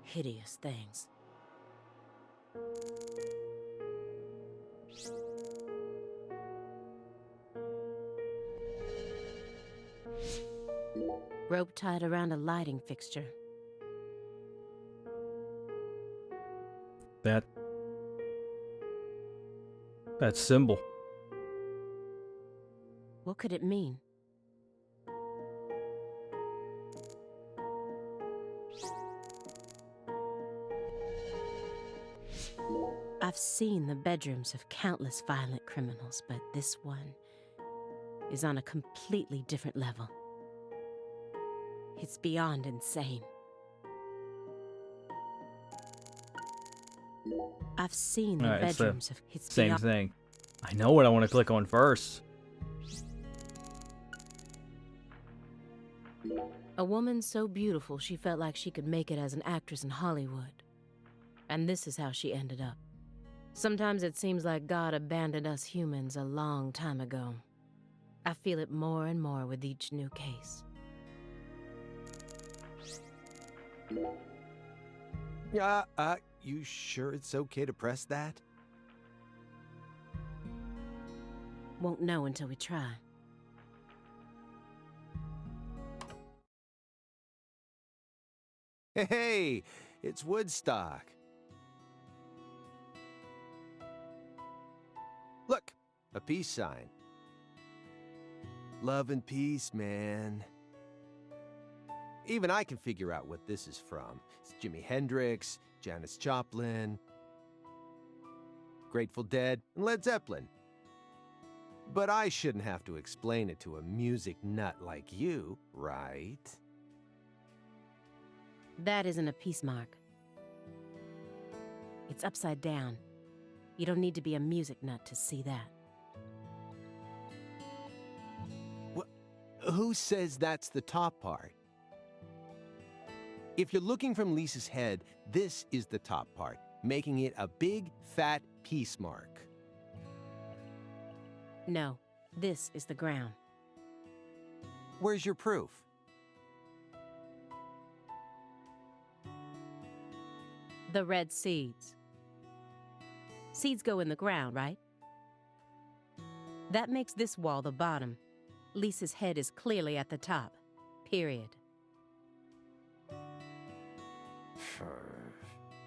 hideous things. Rope tied around a lighting fixture. That symbol. What could it mean? I've seen the bedrooms of countless violent criminals, but this one is on a completely different level. It's beyond insane. I've seen the Alright, it's the bedrooms of same thing. I know what I want to click on first. A woman so beautiful she felt like she could make it as an actress in Hollywood. And this is how she ended up. Sometimes it seems like God abandoned us humans a long time ago. I feel it more and more with each new case. You sure it's okay to press that? Won't know until we try. Hey, it's Woodstock. Look, a peace sign. Love and peace, man. Even I can figure out what this is from. It's Jimi Hendrix, Janis Joplin, Grateful Dead, and Led Zeppelin. But I shouldn't have to explain it to a music nut like you, right? That isn't a peace mark. It's upside down. You don't need to be a music nut to see that. Who says that's the top part? If you're looking from Lisa's head, this is the top part, making it a big, fat peace mark. No, this is the ground. Where's your proof? The red seeds. Seeds go in the ground, right? That makes this wall the bottom. Lisa's head is clearly at the top. Period.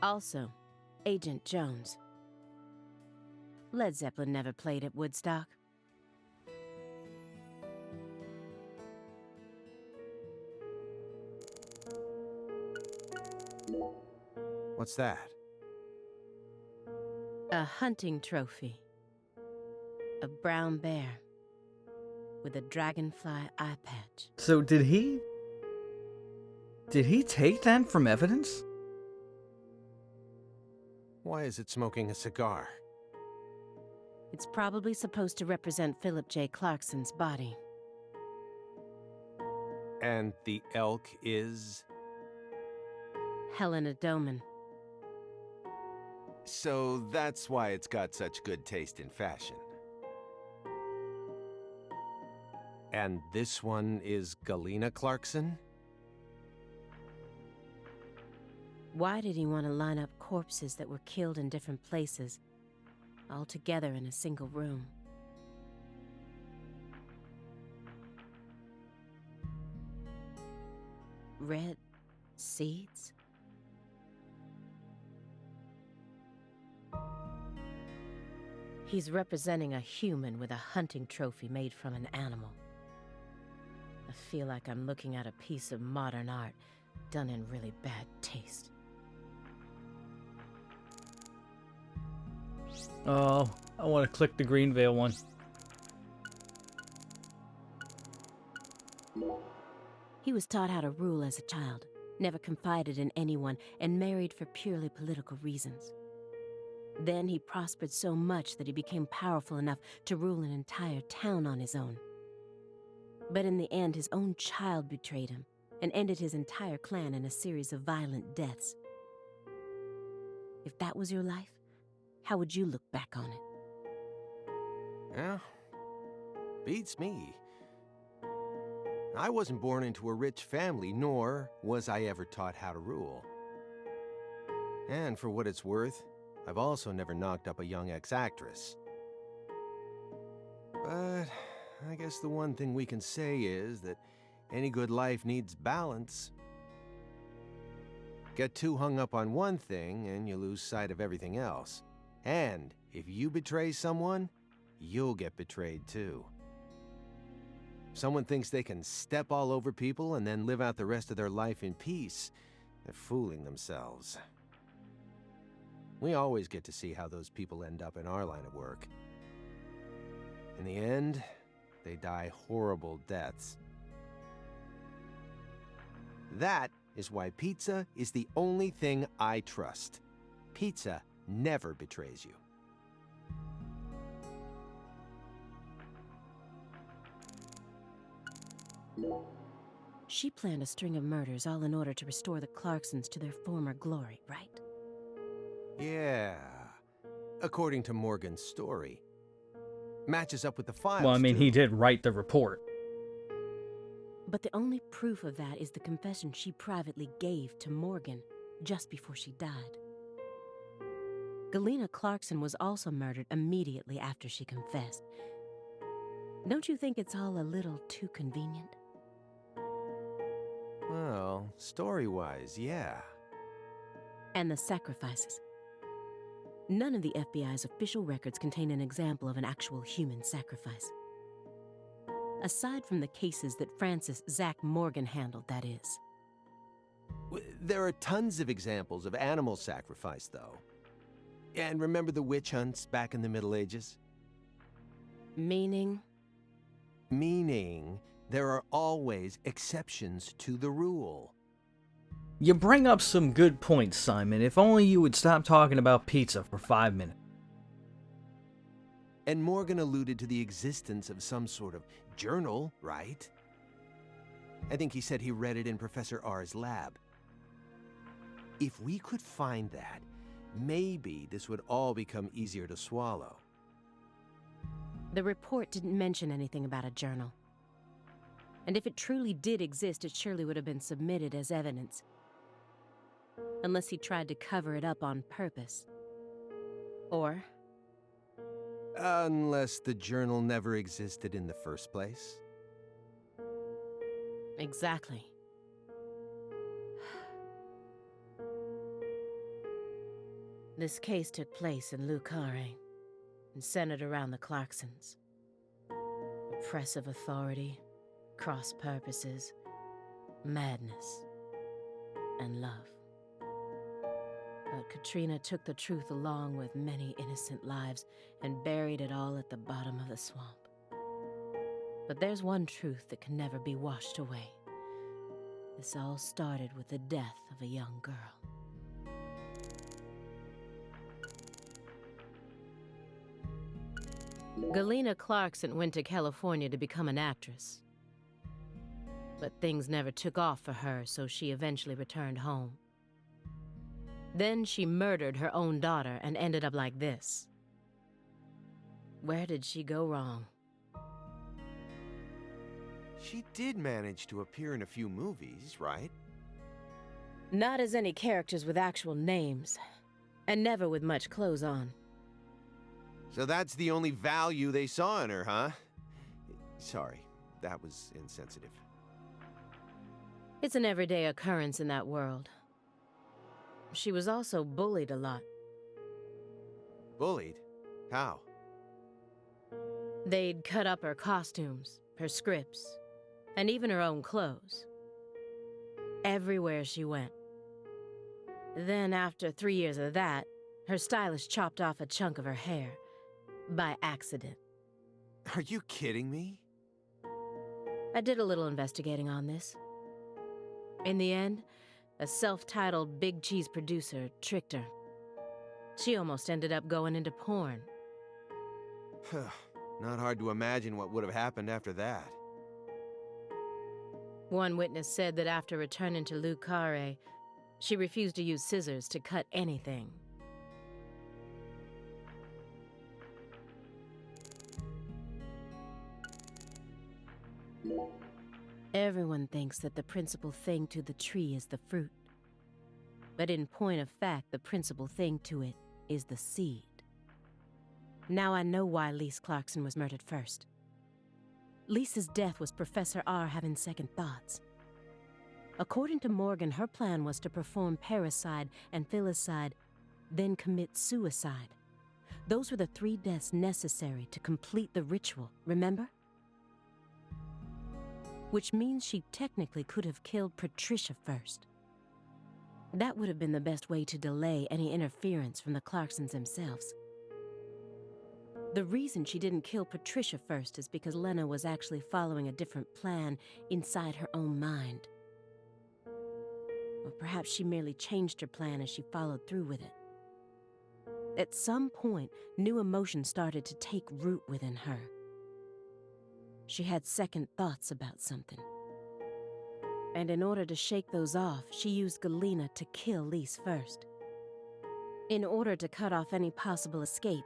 Also, Agent Jones. Led Zeppelin never played at Woodstock. What's that? A hunting trophy. A brown bear with a dragonfly eye patch. So did he take that from evidence? Why is it smoking a cigar? It's probably supposed to represent Philip J. Clarkson's body. And the elk is? Helena Doman. So that's why it's got such good taste in fashion. And this one is Galena Clarkson? Why did he want to line up corpses that were killed in different places, all together in a single room? Red seeds? He's representing a human with a hunting trophy made from an animal. I feel like I'm looking at a piece of modern art done in really bad taste. Oh, I want to click the Greenvale one. He was taught how to rule as a child, never confided in anyone, and married for purely political reasons. Then he prospered so much that he became powerful enough to rule an entire town on his own. But in the end, his own child betrayed him and ended his entire clan in a series of violent deaths. If that was your life, how would you look back on it? Yeah, beats me. I wasn't born into a rich family, nor was I ever taught how to rule. And for what it's worth, I've also never knocked up a young ex-actress. But I guess the one thing we can say is that any good life needs balance. Get too hung up on one thing and you lose sight of everything else. And if you betray someone, you'll get betrayed too. If someone thinks they can step all over people and then live out the rest of their life in peace, they're fooling themselves. We always get to see how those people end up in our line of work. In the end, they die horrible deaths. That is why pizza is the only thing I trust. Pizza never betrays you. She planned a string of murders all in order to restore the Clarksons to their former glory, right? Yeah, according to Morgan's story. Matches up with the files. Well, I mean, too. he did write the report. But the only proof of that is the confession she privately gave to Morgan just before she died. Galena Clarkson was also murdered immediately after she confessed. Don't you think it's all a little too convenient? Well, story-wise, yeah. And the sacrifices. None of the FBI's official records contain an example of an actual human sacrifice. Aside from the cases that Francis Zach Morgan handled, that is. There are tons of examples of animal sacrifice, though. And remember the witch hunts back in the Middle Ages? Meaning? Meaning, there are always exceptions to the rule. You bring up some good points, Simon. If only you would stop talking about pizza for 5 minutes. And Morgan alluded to the existence of some sort of journal, right? I think he said he read it in Professor R's lab. If we could find that, maybe this would all become easier to swallow. The report didn't mention anything about a journal. And if it truly did exist, it surely would have been submitted as evidence. Unless he tried to cover it up on purpose. Or... unless the journal never existed in the first place. Exactly. This case took place in Lucare and centered around the Clarksons. Oppressive authority, cross purposes, madness, and love. But Katrina took the truth along with many innocent lives and buried it all at the bottom of the swamp. But there's one truth that can never be washed away. This all started with the death of a young girl. Galena Clarkson went to California to become an actress. But things never took off for her, so she eventually returned home. Then she murdered her own daughter and ended up like this. Where did she go wrong? She did manage to appear in a few movies, right? Not as any characters with actual names, and never with much clothes on. So that's the only value they saw in her, huh? Sorry, that was insensitive. It's an everyday occurrence in that world. She was also bullied a lot. Bullied? How? They'd cut up her costumes, her scripts, and even her own clothes. Everywhere she went. Then, after 3 years of that, her stylist chopped off a chunk of her hair. By accident. Are you kidding me? I did a little investigating on this. In the end, a self-titled big cheese producer tricked her. She almost ended up going into porn. Not hard to imagine what would have happened after that. One witness said that after returning to Lucare, she refused to use scissors to cut anything. Everyone thinks that the principal thing to the tree is the fruit. But in point of fact, the principal thing to it is the seed. Now I know why Lise Clarkson was murdered first. Lisa's death was Professor R having second thoughts. According to Morgan, her plan was to perform parricide and filicide, then commit suicide. Those were the 3 deaths necessary to complete the ritual, remember? Which means she technically could have killed Patricia first. That would have been the best way to delay any interference from the Clarksons themselves. The reason she didn't kill Patricia first is because Lena was actually following a different plan inside her own mind. Or perhaps she merely changed her plan as she followed through with it. At some point, new emotions started to take root within her. She had second thoughts about something. And in order to shake those off, she used Galena to kill Lise first. In order to cut off any possible escape.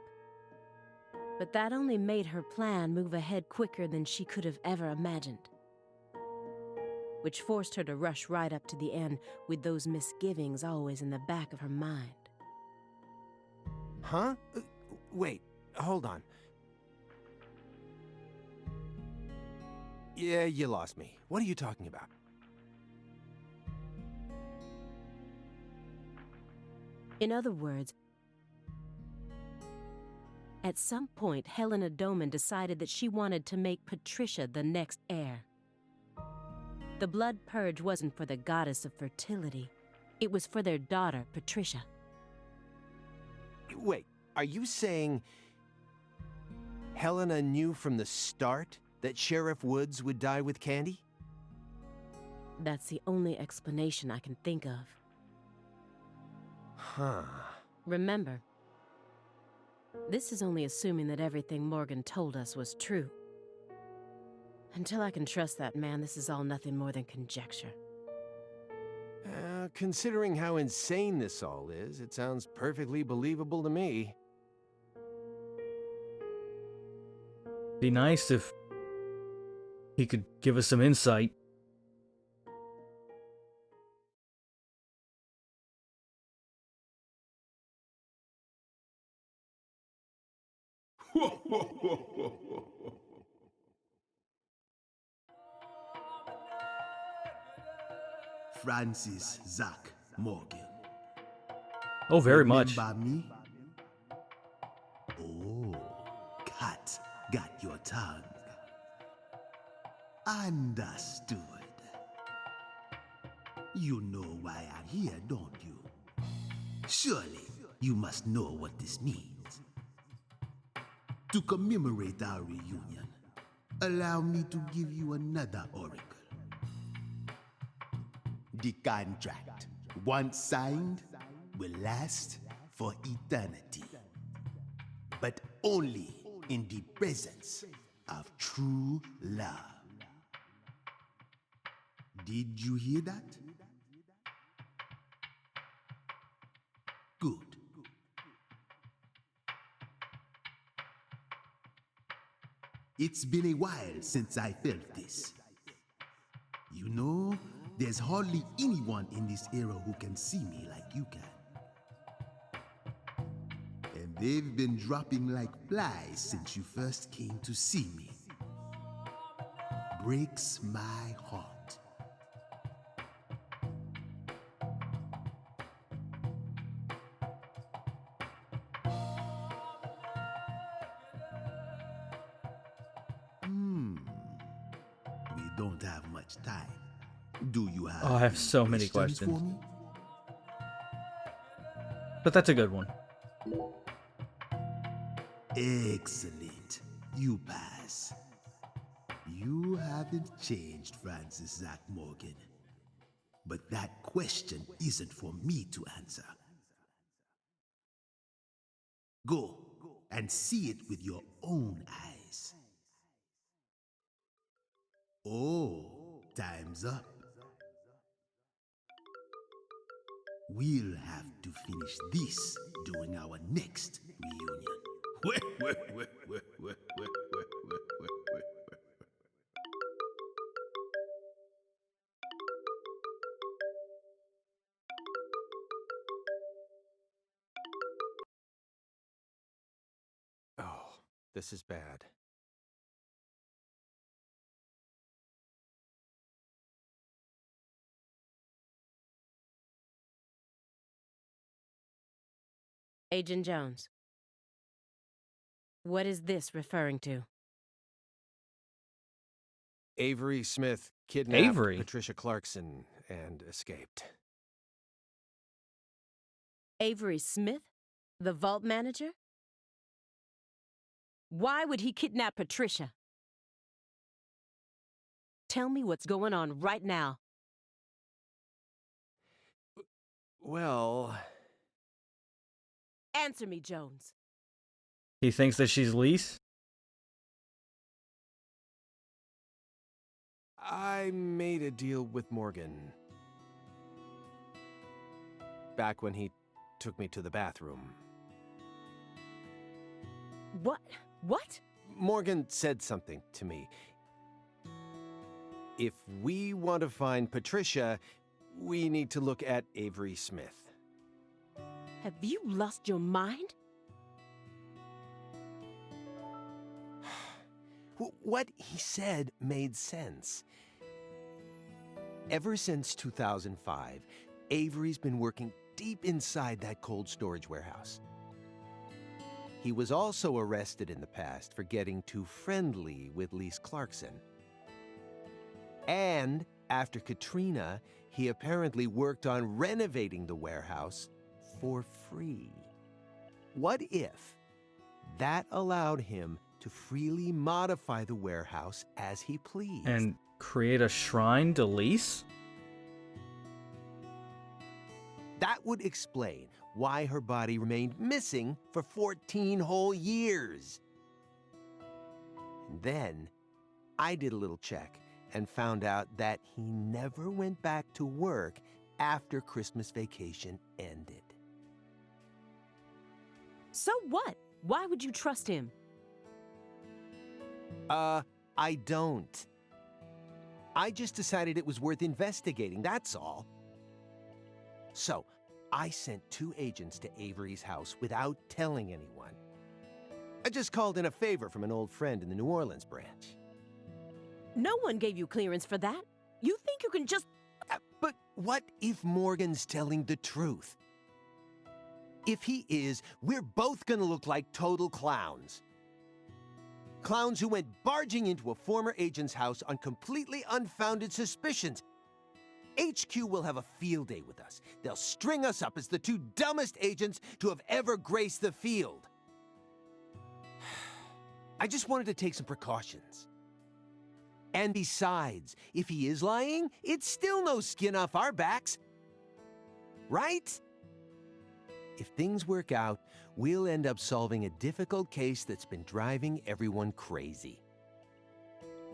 But that only made her plan move ahead quicker than she could have ever imagined, which forced her to rush right up to the end with those misgivings always in the back of her mind. Huh? Wait, hold on. Yeah, you lost me. What are you talking about? In other words, at some point, Helena Doman decided that she wanted to make Patricia the next heir. The blood purge wasn't for the goddess of fertility. It was for their daughter, Patricia. Wait, are you saying Helena knew from the start that Sheriff Woods would die with Candy? That's the only explanation I can think of. Huh. Remember, this is only assuming that everything Morgan told us was true. Until I can trust that man, this is all nothing more than conjecture. Considering how insane this all is, it sounds perfectly believable to me. Be nice if he could give us some insight. Francis Zach Morgan. Oh, very much. Remember me? Oh, cat got your tongue. Understood. You know why I'm here, don't you? Surely you must know what this means. To commemorate our reunion, allow me to give you another oracle. The contract, once signed, will last for eternity. But only in the presence of true love. Did you hear that? Good. It's been a while since I felt this. You know, there's hardly anyone in this era who can see me like you can. And they've been dropping like flies since you first came to see me. Breaks my heart. We don't have much time. Do you have Oh, I have any so many for questions. me? But that's a good one. Excellent. You pass. You haven't changed, Francis Zach Morgan. But that question isn't for me to answer. Go and see it with your own eyes. Oh, time's up. We'll have to finish this during our next reunion. Oh, this is bad. Agent Jones, what is this referring to? Avery Smith kidnapped Avery? Patricia Clarkson and escaped. Avery Smith? The vault manager? Why would he kidnap Patricia? Tell me what's going on right now. Well... Answer me, Jones. He thinks that she's Lise? I made a deal with Morgan. Back when he took me to the bathroom. What? What? Morgan said something to me. If we want to find Patricia, we need to look at Avery Smith. Have you lost your mind? What he said made sense. Ever since 2005, Avery's been working deep inside that cold storage warehouse. He was also arrested in the past for getting too friendly with Lise Clarkson. And after Katrina, he apparently worked on renovating the warehouse for free. What if that allowed him to freely modify the warehouse as he pleased? And create a shrine to Lise? That would explain why her body remained missing for 14 whole years. And then I did a little check and found out that he never went back to work after Christmas vacation ended. So what? Why would you trust him? I don't. I just decided it was worth investigating, that's all. So, I sent 2 agents to Avery's house without telling anyone. I just called in a favor from an old friend in the New Orleans branch. No one gave you clearance for that. You think you can just... But what if Morgan's telling the truth? If he is, we're both gonna look like total clowns. Clowns who went barging into a former agent's house on completely unfounded suspicions. HQ will have a field day with us. They'll string us up as the 2 dumbest agents to have ever graced the field. I just wanted to take some precautions. And besides, if he is lying, it's still no skin off our backs. Right? If things work out, we'll end up solving a difficult case that's been driving everyone crazy.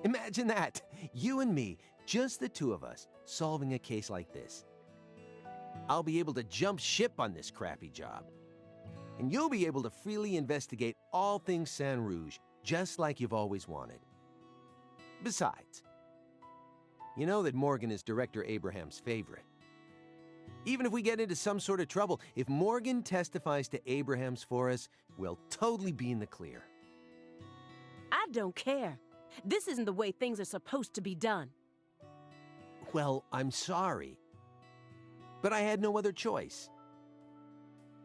Imagine that. You and me, just the 2 of us, solving a case like this. I'll be able to jump ship on this crappy job. And you'll be able to freely investigate all things Saint Rouge, just like you've always wanted. Besides, you know that Morgan is Director Abraham's favorite. Even if we get into some sort of trouble, if Morgan testifies to Abraham's for us, we'll totally be in the clear. I don't care. This isn't the way things are supposed to be done. Well, I'm sorry. But I had no other choice.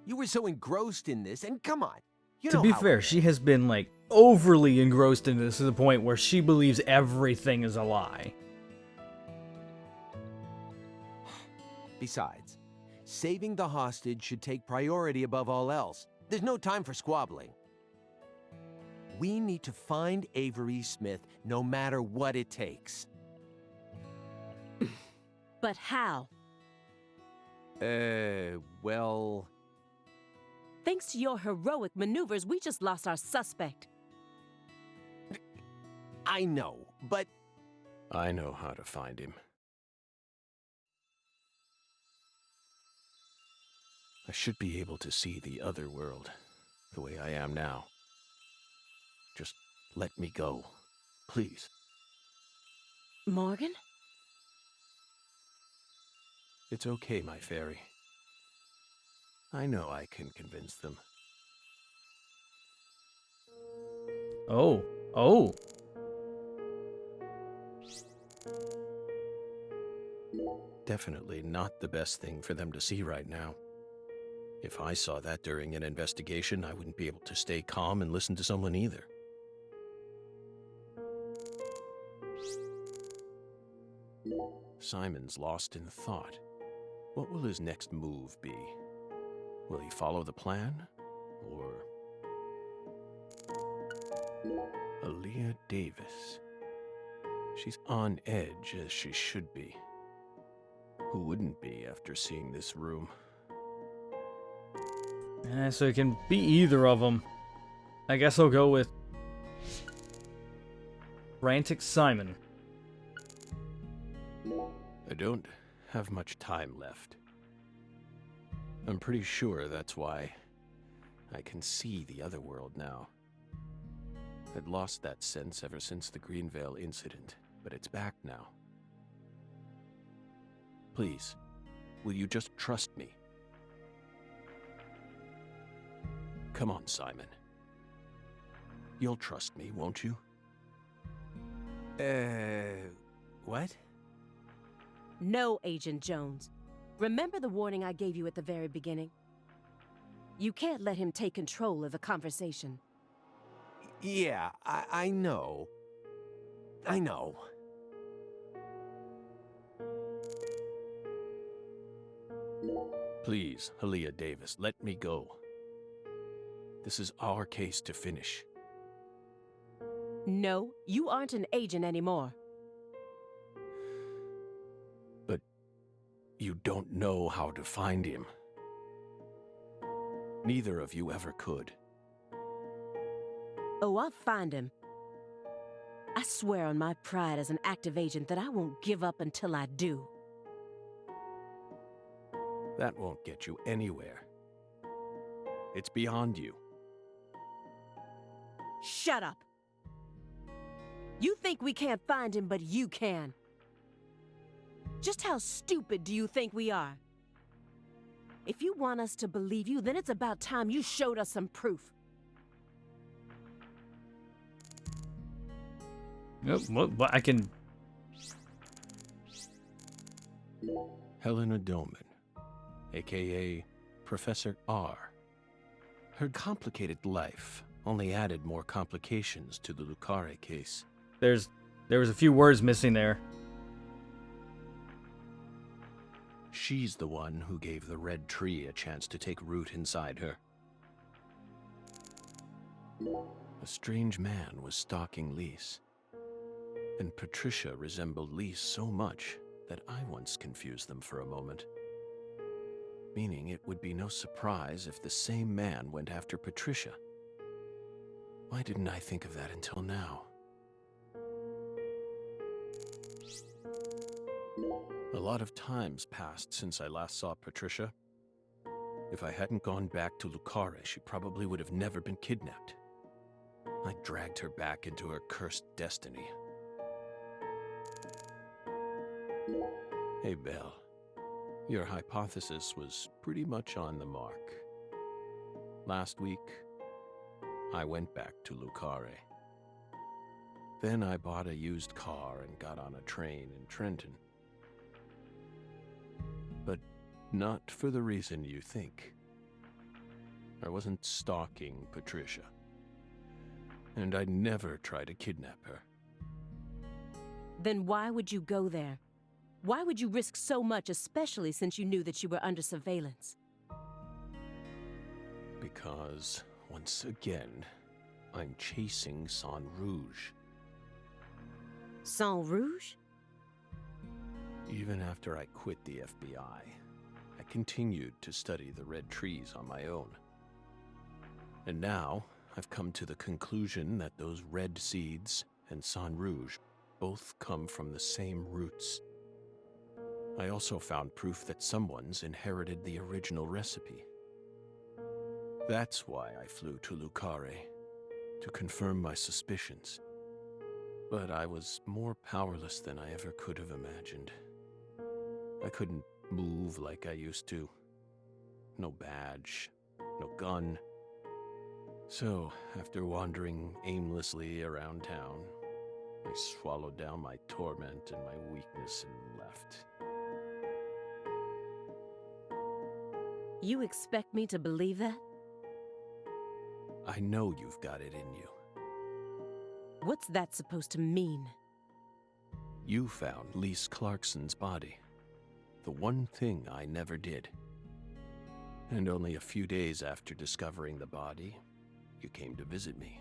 You were so engrossed in this, and come on. To be fair, she has been, like, overly engrossed in this to the point where she believes everything is a lie. Besides, saving the hostage should take priority above all else. There's no time for squabbling. We need to find Avery Smith no matter what it takes. But how? Well... Thanks to your heroic maneuvers, we just lost our suspect. I know, but... I know how to find him. I should be able to see the other world, the way I am now. Just let me go, please. Morgan? It's okay, my fairy. I know I can convince them. Oh. Oh. Definitely not the best thing for them to see right now. If I saw that during an investigation, I wouldn't be able to stay calm and listen to someone either. Simon's lost in thought. What will his next move be? Will he follow the plan? Or... Aaliyah Davis. She's on edge, as she should be. Who wouldn't be after seeing this room? So it can be either of them. I guess I'll go with Frantic Simon. I don't have much time left. I'm pretty sure that's why I can see the other world now. I'd lost that sense ever since the Greenvale incident, but it's back now. Please, will you just trust me? Come on, Simon. You'll trust me, won't you? What? No, Agent Jones. Remember the warning I gave you at the very beginning? You can't let him take control of the conversation. Yeah, I know. I know. Please, Aaliyah Davis, let me go. This is our case to finish. No, you aren't an agent anymore. But you don't know how to find him. Neither of you ever could. Oh, I'll find him. I swear on my pride as an active agent that I won't give up until I do. That won't get you anywhere. It's beyond you. Shut up! You think we can't find him, but you can. Just how stupid do you think we are? If you want us to believe you, then it's about time you showed us some proof. Well, I can... Helena Doman, a.k.a. Professor R. Her complicated life only added more complications to the Lucare case. There was a few words missing there. She's the one who gave the red tree a chance to take root inside her. A strange man was stalking Lise. And Patricia resembled Lise so much that I once confused them for a moment. Meaning it would be no surprise if the same man went after Patricia. Why didn't I think of that until now? A lot of time's passed since I last saw Patricia. If I hadn't gone back to Lucare, she probably would have never been kidnapped. I dragged her back into her cursed destiny. Hey, Belle. Your hypothesis was pretty much on the mark. Last week, I went back to Lucare. Then I bought a used car and got on a train in Trenton. But not for the reason you think. I wasn't stalking Patricia. And I'd never try to kidnap her. Then why would you go there? Why would you risk so much, especially since you knew that you were under surveillance? Because, once again, I'm chasing Sang Rouge. Sang Rouge? Even after I quit the FBI, I continued to study the red trees on my own. And now, I've come to the conclusion that those red seeds and Sang Rouge both come from the same roots. I also found proof that someone's inherited the original recipe. That's why I flew to Lucare, to confirm my suspicions. But I was more powerless than I ever could have imagined. I couldn't move like I used to. No badge, no gun. So, after wandering aimlessly around town, I swallowed down my torment and my weakness and left. You expect me to believe that? I know you've got it in you. What's that supposed to mean? You found Lise Clarkson's body. The one thing I never did. And only a few days after discovering the body, you came to visit me.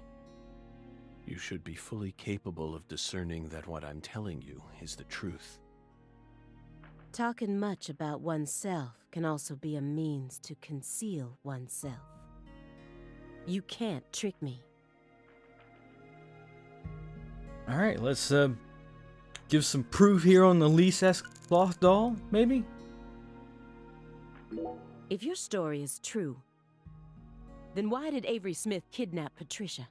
You should be fully capable of discerning that what I'm telling you is the truth. Talking much about oneself can also be a means to conceal oneself. You can't trick me. All right, let's give some proof here on the Lise cloth doll, maybe? If your story is true, then why did Avery Smith kidnap Patricia?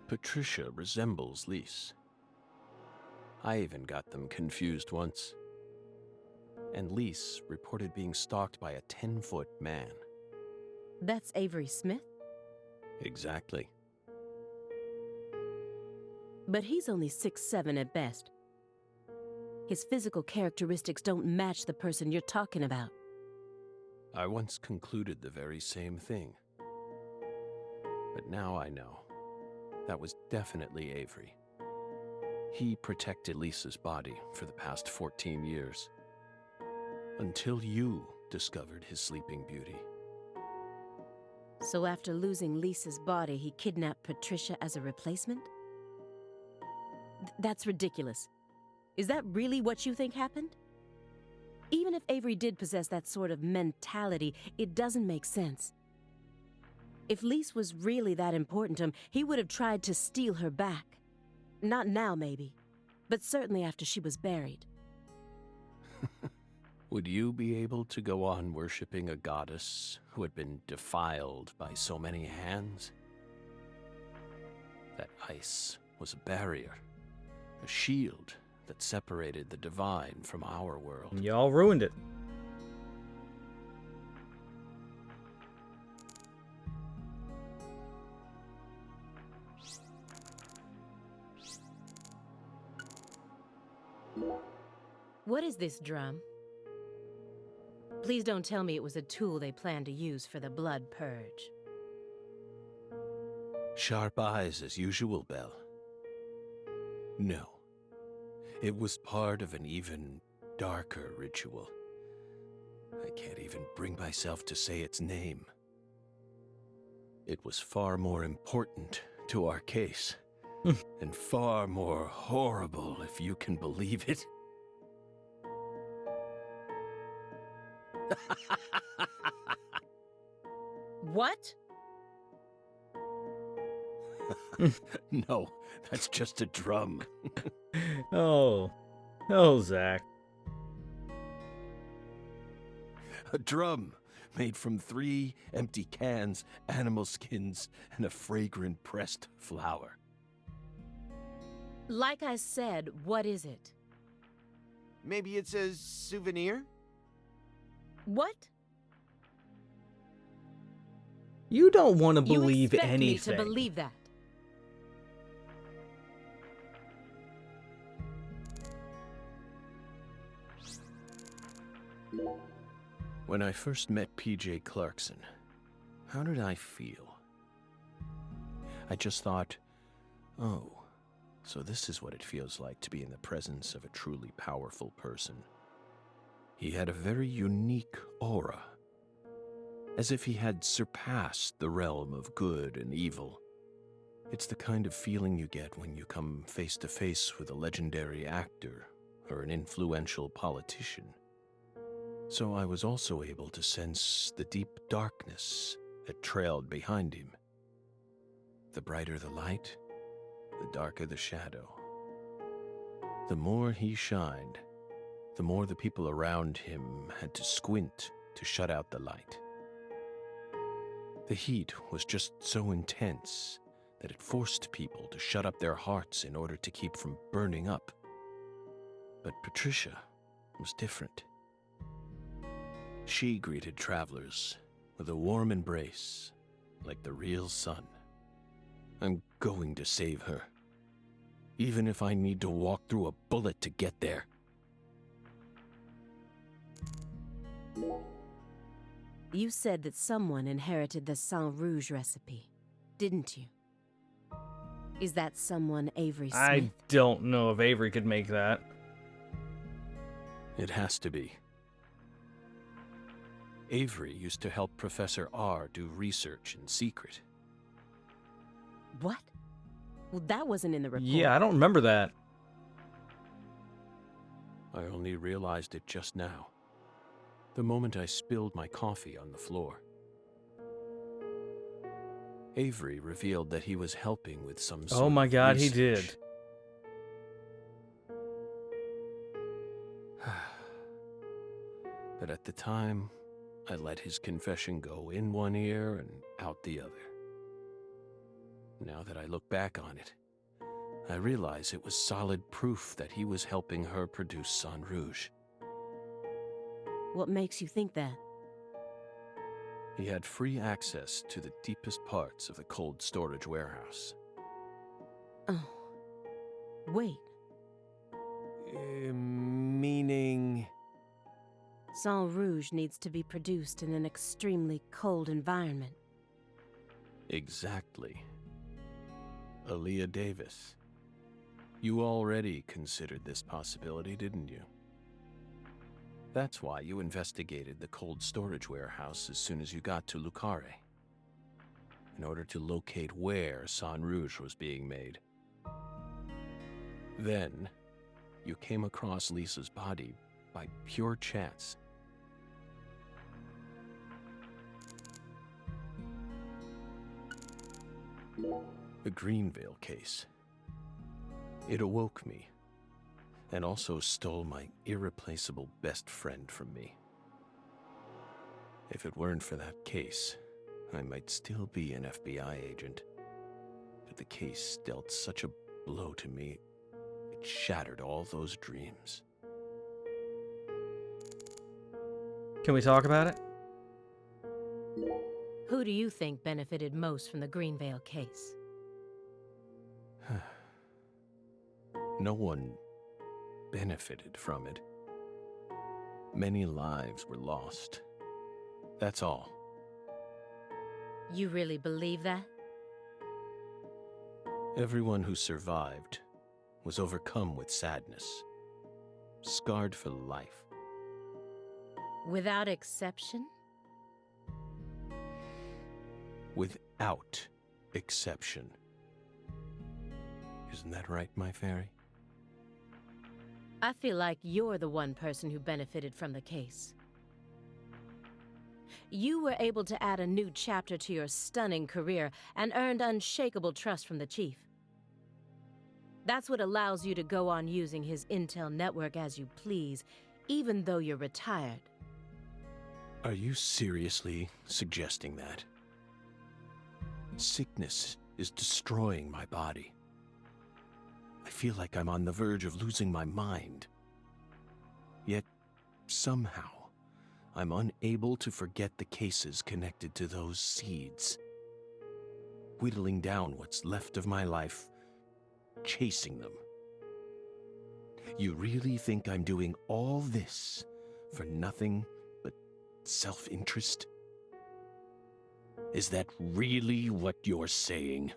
Patricia resembles Lise. I even got them confused once. And Lise reported being stalked by a 10-foot man. That's Avery Smith? Exactly. But he's only 6'7" at best. His physical characteristics don't match the person you're talking about. I once concluded the very same thing. But now I know. That was definitely Avery. He protected Lisa's body for the past 14 years. Until you discovered his sleeping beauty. So after losing Lisa's body, he kidnapped Patricia as a replacement? That's ridiculous. Is that really what you think happened? Even if Avery did possess that sort of mentality, it doesn't make sense. If Lise was really that important to him, he would have tried to steal her back. Not now, maybe, but certainly after she was buried. Would you be able to go on worshipping a goddess who had been defiled by so many hands? That ice was a barrier, a shield that separated the divine from our world. Y'all ruined it. What is this drum? Please don't tell me it was a tool they planned to use for the blood purge. Sharp eyes as usual, Belle. No. It was part of an even darker ritual. I can't even bring myself to say its name. It was far more important to our case, and far more horrible, if you can believe it. What? No, that's just a drum. Oh, Zach. A drum made from 3 empty cans, animal skins, and a fragrant pressed flower. Like I said, what is it? Maybe it's a souvenir? What? You don't want to believe you expect anything. me to believe that. When I first met P.J. Clarkson, how did I feel? I just thought, oh, so this is what it feels like to be in the presence of a truly powerful person. He had a very unique aura, as if he had surpassed the realm of good and evil. It's the kind of feeling you get when you come face to face with a legendary actor or an influential politician. So I was also able to sense the deep darkness that trailed behind him. The brighter the light, the darker the shadow. The more he shined, the more the people around him had to squint to shut out the light. The heat was just so intense that it forced people to shut up their hearts in order to keep from burning up. But Patricia was different. She greeted travelers with a warm embrace, like the real sun. I'm going to save her, even if I need to walk through a bullet to get there. You said that someone inherited the Sang Rouge recipe, didn't you? Is that someone Avery Smith? I don't know if Avery could make that. It has to be. Avery used to help Professor R do research in secret. What? Well, that wasn't in the report. Yeah, I don't remember that. I only realized it just now, the moment I spilled my coffee on the floor. Avery revealed that he was helping with some sort Oh my of God, he research. did. But at the time, I let his confession go in one ear and out the other. Now that I look back on it, I realize it was solid proof that he was helping her produce Sang Rouge. What makes you think that? He had free access to the deepest parts of the cold storage warehouse. Oh. Wait. Meaning... Sang Rouge needs to be produced in an extremely cold environment. Exactly. Aaliyah Davis. You already considered this possibility, didn't you? That's why you investigated the cold storage warehouse as soon as you got to Lucare, in order to locate where Sang Rouge was being made. Then, you came across Lisa's body by pure chance. The Greenvale case. It awoke me, and also stole my irreplaceable best friend from me. If it weren't for that case, I might still be an FBI agent. But the case dealt such a blow to me, it shattered all those dreams. Can we talk about it? Who do you think benefited most from the Greenvale case? No one benefited from it. Many lives were lost. That's all. You really believe that? Everyone who survived was overcome with sadness, scarred for life. Without exception? Without exception. Isn't that right, my fairy? I feel like you're the one person who benefited from the case. You were able to add a new chapter to your stunning career and earned unshakable trust from the chief. That's what allows you to go on using his intel network as you please, even though you're retired. Are you seriously suggesting that? Sickness is destroying my body. I feel like I'm on the verge of losing my mind. Yet, somehow, I'm unable to forget the cases connected to those seeds. Whittling down what's left of my life, chasing them. You really think I'm doing all this for nothing but self-interest? Is that really what you're saying?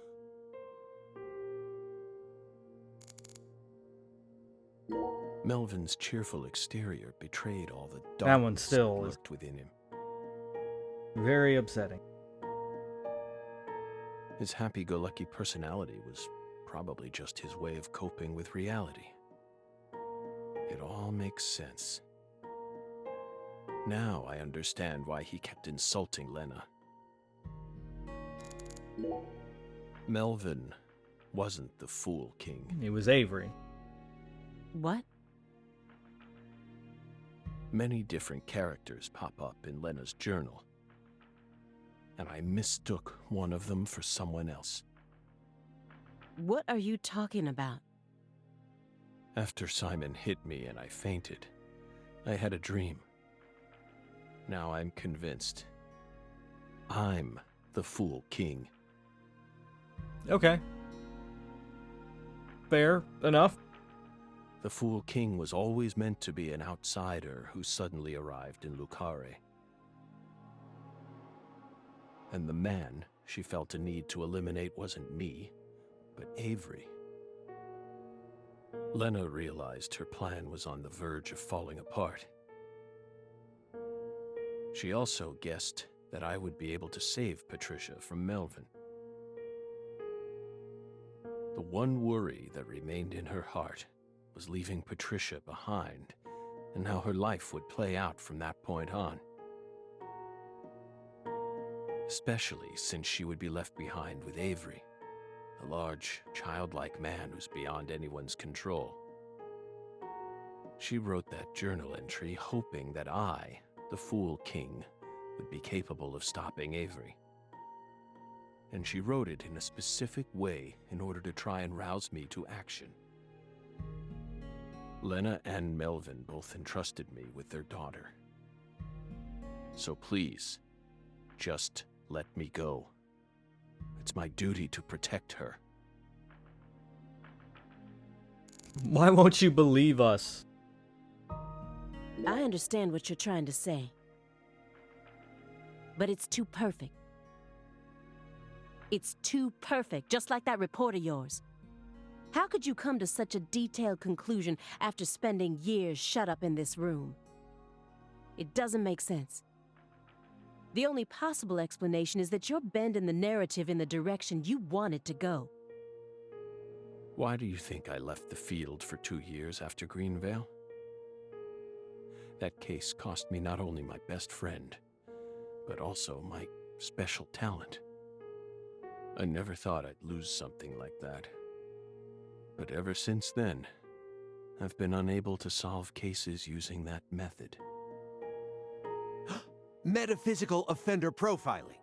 Melvin's cheerful exterior betrayed all the That one darkness still that is lurked within him. very upsetting. His happy-go-lucky personality was probably just his way of coping with reality. It all makes sense. Now I understand why he kept insulting Lena. Melvin wasn't the Fool King. It was Avery. What? Many different characters pop up in Lena's journal, and I mistook one of them for someone else. What are you talking about? After Simon hit me and I fainted, I had a dream. Now I'm convinced. I'm the Fool King. Okay. Fair enough. The Fool King was always meant to be an outsider who suddenly arrived in Lucare. And the man she felt a need to eliminate wasn't me, but Avery. Lena realized her plan was on the verge of falling apart. She also guessed that I would be able to save Patricia from Melvin. The one worry that remained in her heart was leaving Patricia behind, and how her life would play out from that point on. Especially since she would be left behind with Avery, a large, childlike man who's beyond anyone's control. She wrote that journal entry hoping that I, the Fool King, would be capable of stopping Avery. and she wrote it in a specific way in order to try and rouse me to action. Lena and Melvin both entrusted me with their daughter. So please, just let me go. It's my duty to protect her. Why won't you believe us? I understand what you're trying to say. But it's too perfect. It's too perfect, just like that report of yours. How could you come to such a detailed conclusion after spending years shut up in this room? It doesn't make sense. The only possible explanation is that you're bending the narrative in the direction you want it to go. Why do you think I left the field for 2 years after Greenvale? That case cost me not only my best friend, but also my special talent. I never thought I'd lose something like that. But ever since then, I've been unable to solve cases using that method. Metaphysical offender profiling.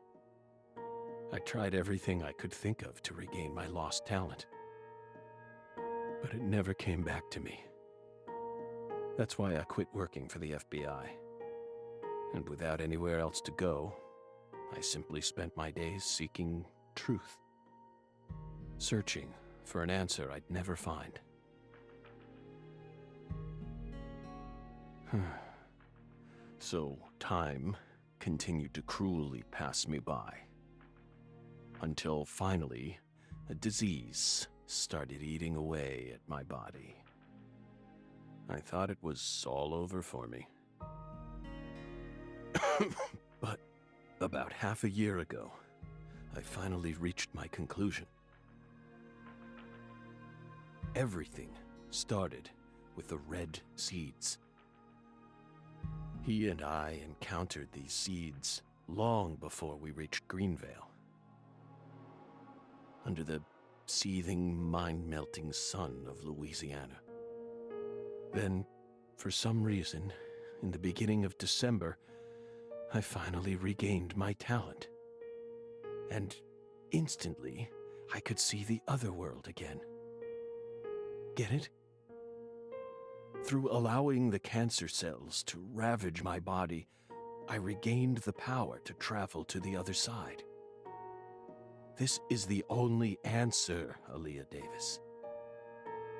I tried everything I could think of to regain my lost talent. But it never came back to me. That's why I quit working for the FBI. And without anywhere else to go, I simply spent my days seeking truth. Searching for an answer I'd never find. So time continued to cruelly pass me by. Until finally, a disease started eating away at my body. I thought it was all over for me. But about half a year ago, I finally reached my conclusion. Everything started with the red seeds. He and I encountered these seeds long before we reached Greenvale. Under the seething, mind-melting sun of Louisiana. Then, for some reason, in the beginning of December, I finally regained my talent. And instantly, I could see the other world again. Get it? Through allowing the cancer cells to ravage my body, I regained the power to travel to the other side. This is the only answer, Aaliyah Davis.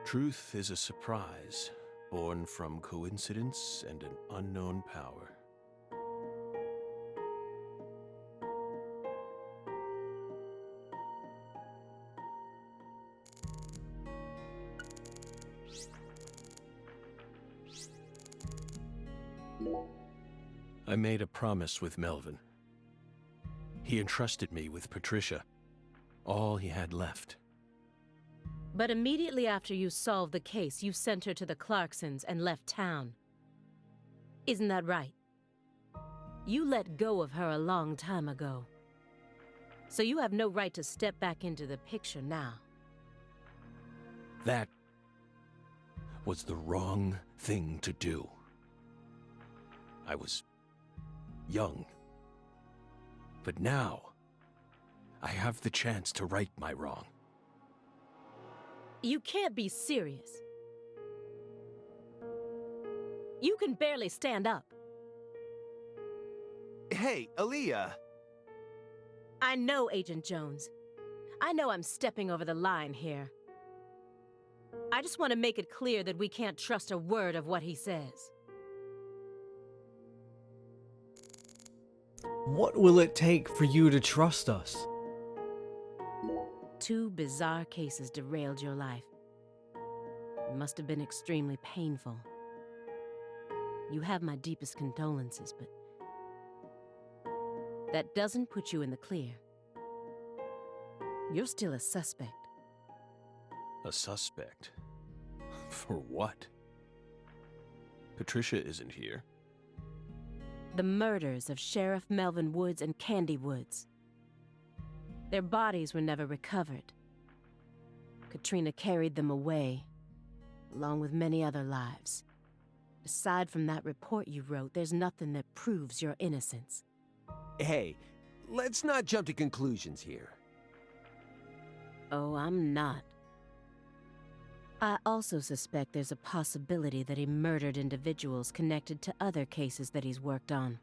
Truth is a surprise, born from coincidence and an unknown power. I made a promise with Melvin. He entrusted me with Patricia, all he had left. But immediately after you solved the case, you sent her to the Clarksons and left town. Isn't that right? You let go of her a long time ago. So you have no right to step back into the picture now. That was the wrong thing to do. I was young. But now, I have the chance to right my wrong. You can't be serious. You can barely stand up. Hey, Aaliyah. I know, Agent Jones. I know I'm stepping over the line here. I just want to make it clear that we can't trust a word of what he says. What will it take for you to trust us? 2 bizarre cases derailed your life. It must have been extremely painful. You have my deepest condolences, but that doesn't put you in the clear. You're still a suspect. A suspect? For what? Patricia isn't here. The murders of Sheriff Melvin Woods and Candy Woods. Their bodies were never recovered. Katrina carried them away, along with many other lives. Aside from that report you wrote, there's nothing that proves your innocence. Hey, let's not jump to conclusions here. Oh, I'm not. I also suspect there's a possibility that he murdered individuals connected to other cases that he's worked on.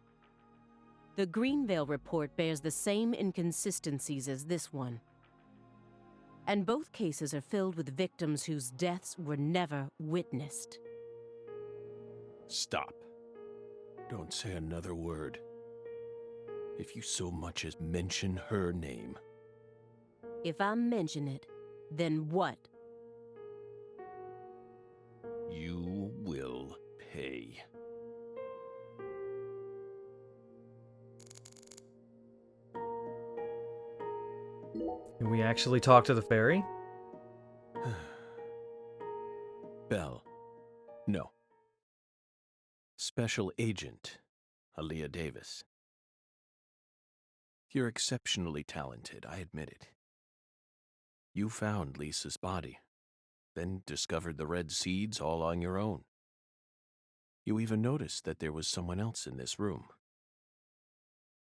The Greenvale report bears the same inconsistencies as this one. And both cases are filled with victims whose deaths were never witnessed. Stop. Don't say another word. If you so much as mention her name. If I mention it, then what? You will pay. Can we actually talk to the fairy? Belle. No. Special Agent Aaliyah Davis. You're exceptionally talented, I admit it. You found Lisa's body, then discovered the red seeds all on your own. You even noticed that there was someone else in this room.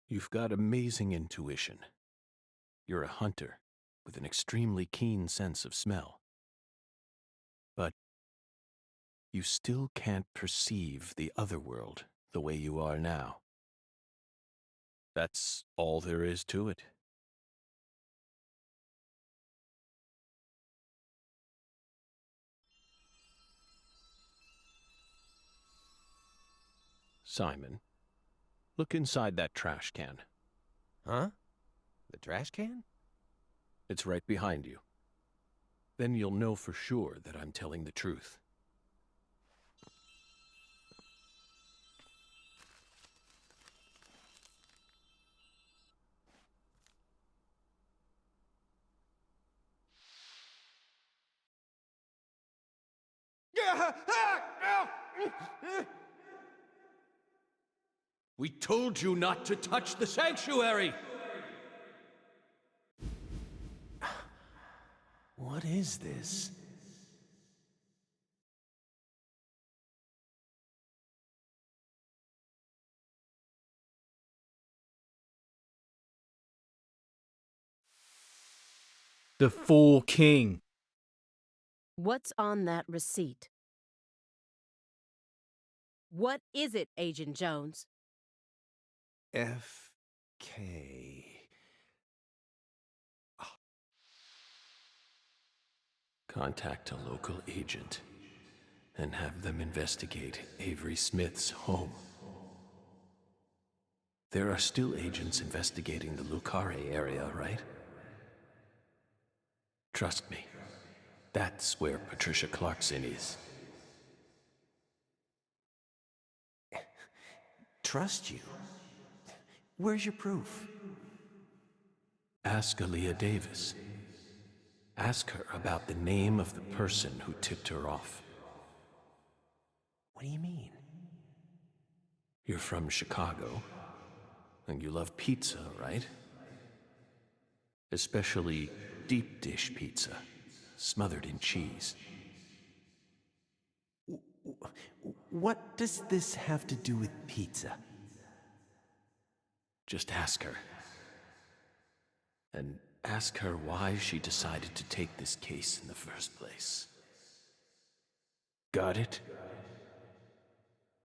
You've got amazing intuition. You're a hunter with an extremely keen sense of smell. But you still can't perceive the other world the way you are now. That's all there is to it. Simon, look inside that trash can. Huh? The trash can? It's right behind you. Then you'll know for sure that I'm telling the truth. We told you not to touch the sanctuary! What is this? The Fool King. What's on that receipt? What is it, Agent Jones? F.K. Contact a local agent and have them investigate Avery Smith's home. There are still agents investigating the Lucare area, right? Trust me, that's where Patricia Clarkson is. Trust you? Where's your proof? Ask Aaliyah Davis. Ask her about the name of the person who tipped her off. What do you mean? You're from Chicago, and you love pizza, right? Especially deep dish pizza, smothered in cheese. What does this have to do with pizza? Just ask her. And ask her why she decided to take this case in the first place. Got it?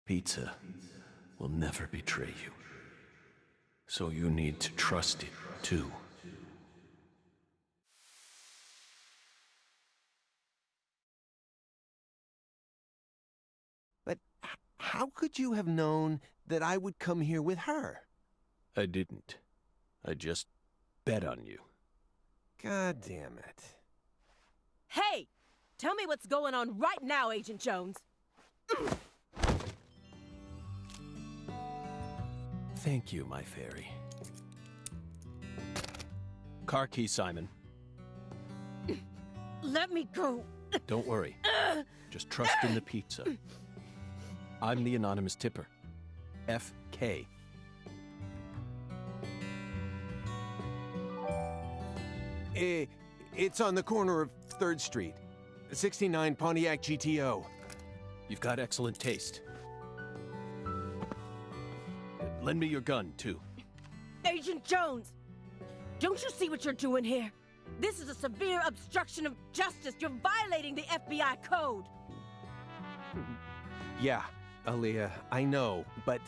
Pizza will never betray you. So you need to trust it, too. But how could you have known that I would come here with her? I didn't. I just bet on you. God damn it. Hey! Tell me what's going on right now, Agent Jones. Thank you, my fairy. Car key, Simon. Let me go. Don't worry. Just trust in the pizza. I'm the anonymous tipper. F.K. It's on the corner of 3rd Street. 69 Pontiac GTO. You've got excellent taste. Lend me your gun, too. Agent Jones! Don't you see what you're doing here? This is a severe obstruction of justice. You're violating the FBI code. Yeah, Aaliyah, I know, but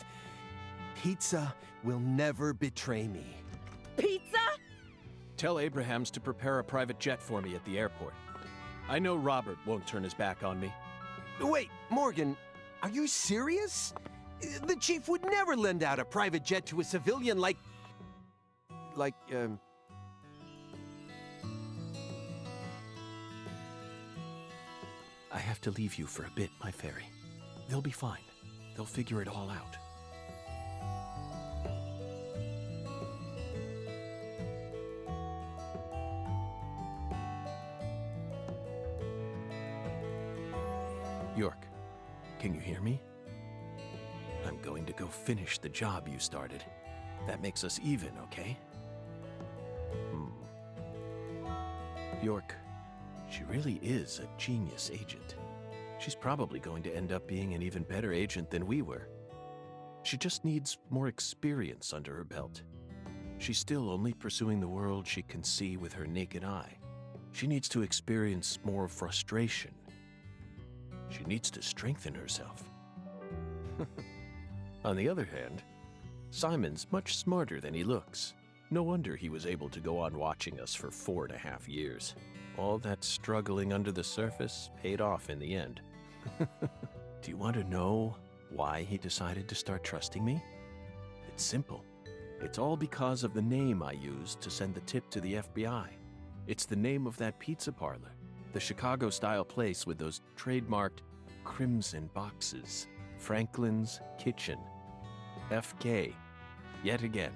pizza will never betray me. Pizza? Tell Abrahams to prepare a private jet for me at the airport. I know Robert won't turn his back on me. Wait, Morgan, are you serious? The chief would never lend out a private jet to a civilian like, I have to leave you for a bit, my fairy. They'll be fine. They'll figure it all out. York, can you hear me? I'm going to go finish the job you started. That makes us even, okay? York, she really is a genius agent. She's probably going to end up being an even better agent than we were. She just needs more experience under her belt. She's still only pursuing the world she can see with her naked eye. She needs to experience more frustration. She needs to strengthen herself. On the other hand, Simon's much smarter than he looks. No wonder he was able to go on watching us for 4.5 years. All that struggling under the surface paid off in the end. Do you want to know why he decided to start trusting me? It's simple. It's all because of the name I used to send the tip to the FBI. It's the name of that pizza parlor, the Chicago-style place with those trademarked crimson boxes. Franklin's Kitchen. FK. Yet again.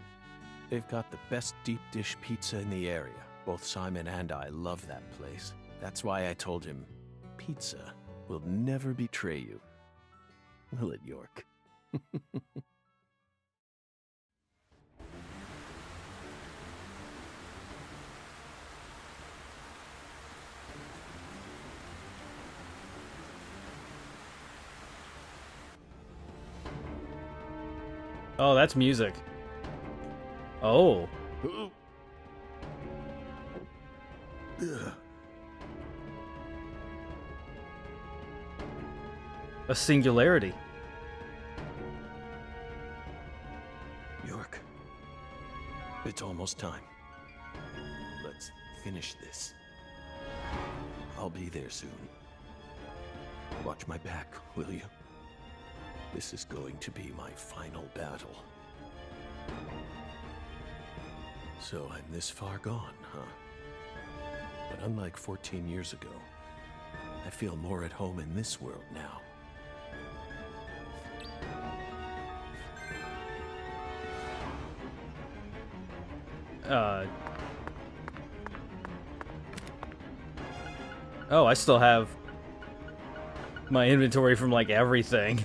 They've got the best deep dish pizza in the area. Both Simon and I love that place. That's why I told him, pizza will never betray you. Will it, York? Oh, that's music. Oh. A singularity. York, it's almost time. Let's finish this. I'll be there soon. Watch my back, will you? This is going to be my final battle. So I'm this far gone, huh? But unlike 14 years ago, I feel more at home in this world now. Oh, I still have my inventory from, like, everything.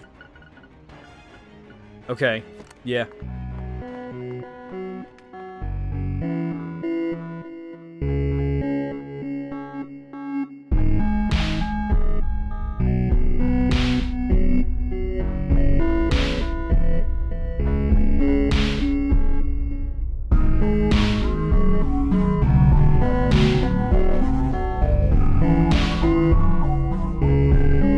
Okay, yeah.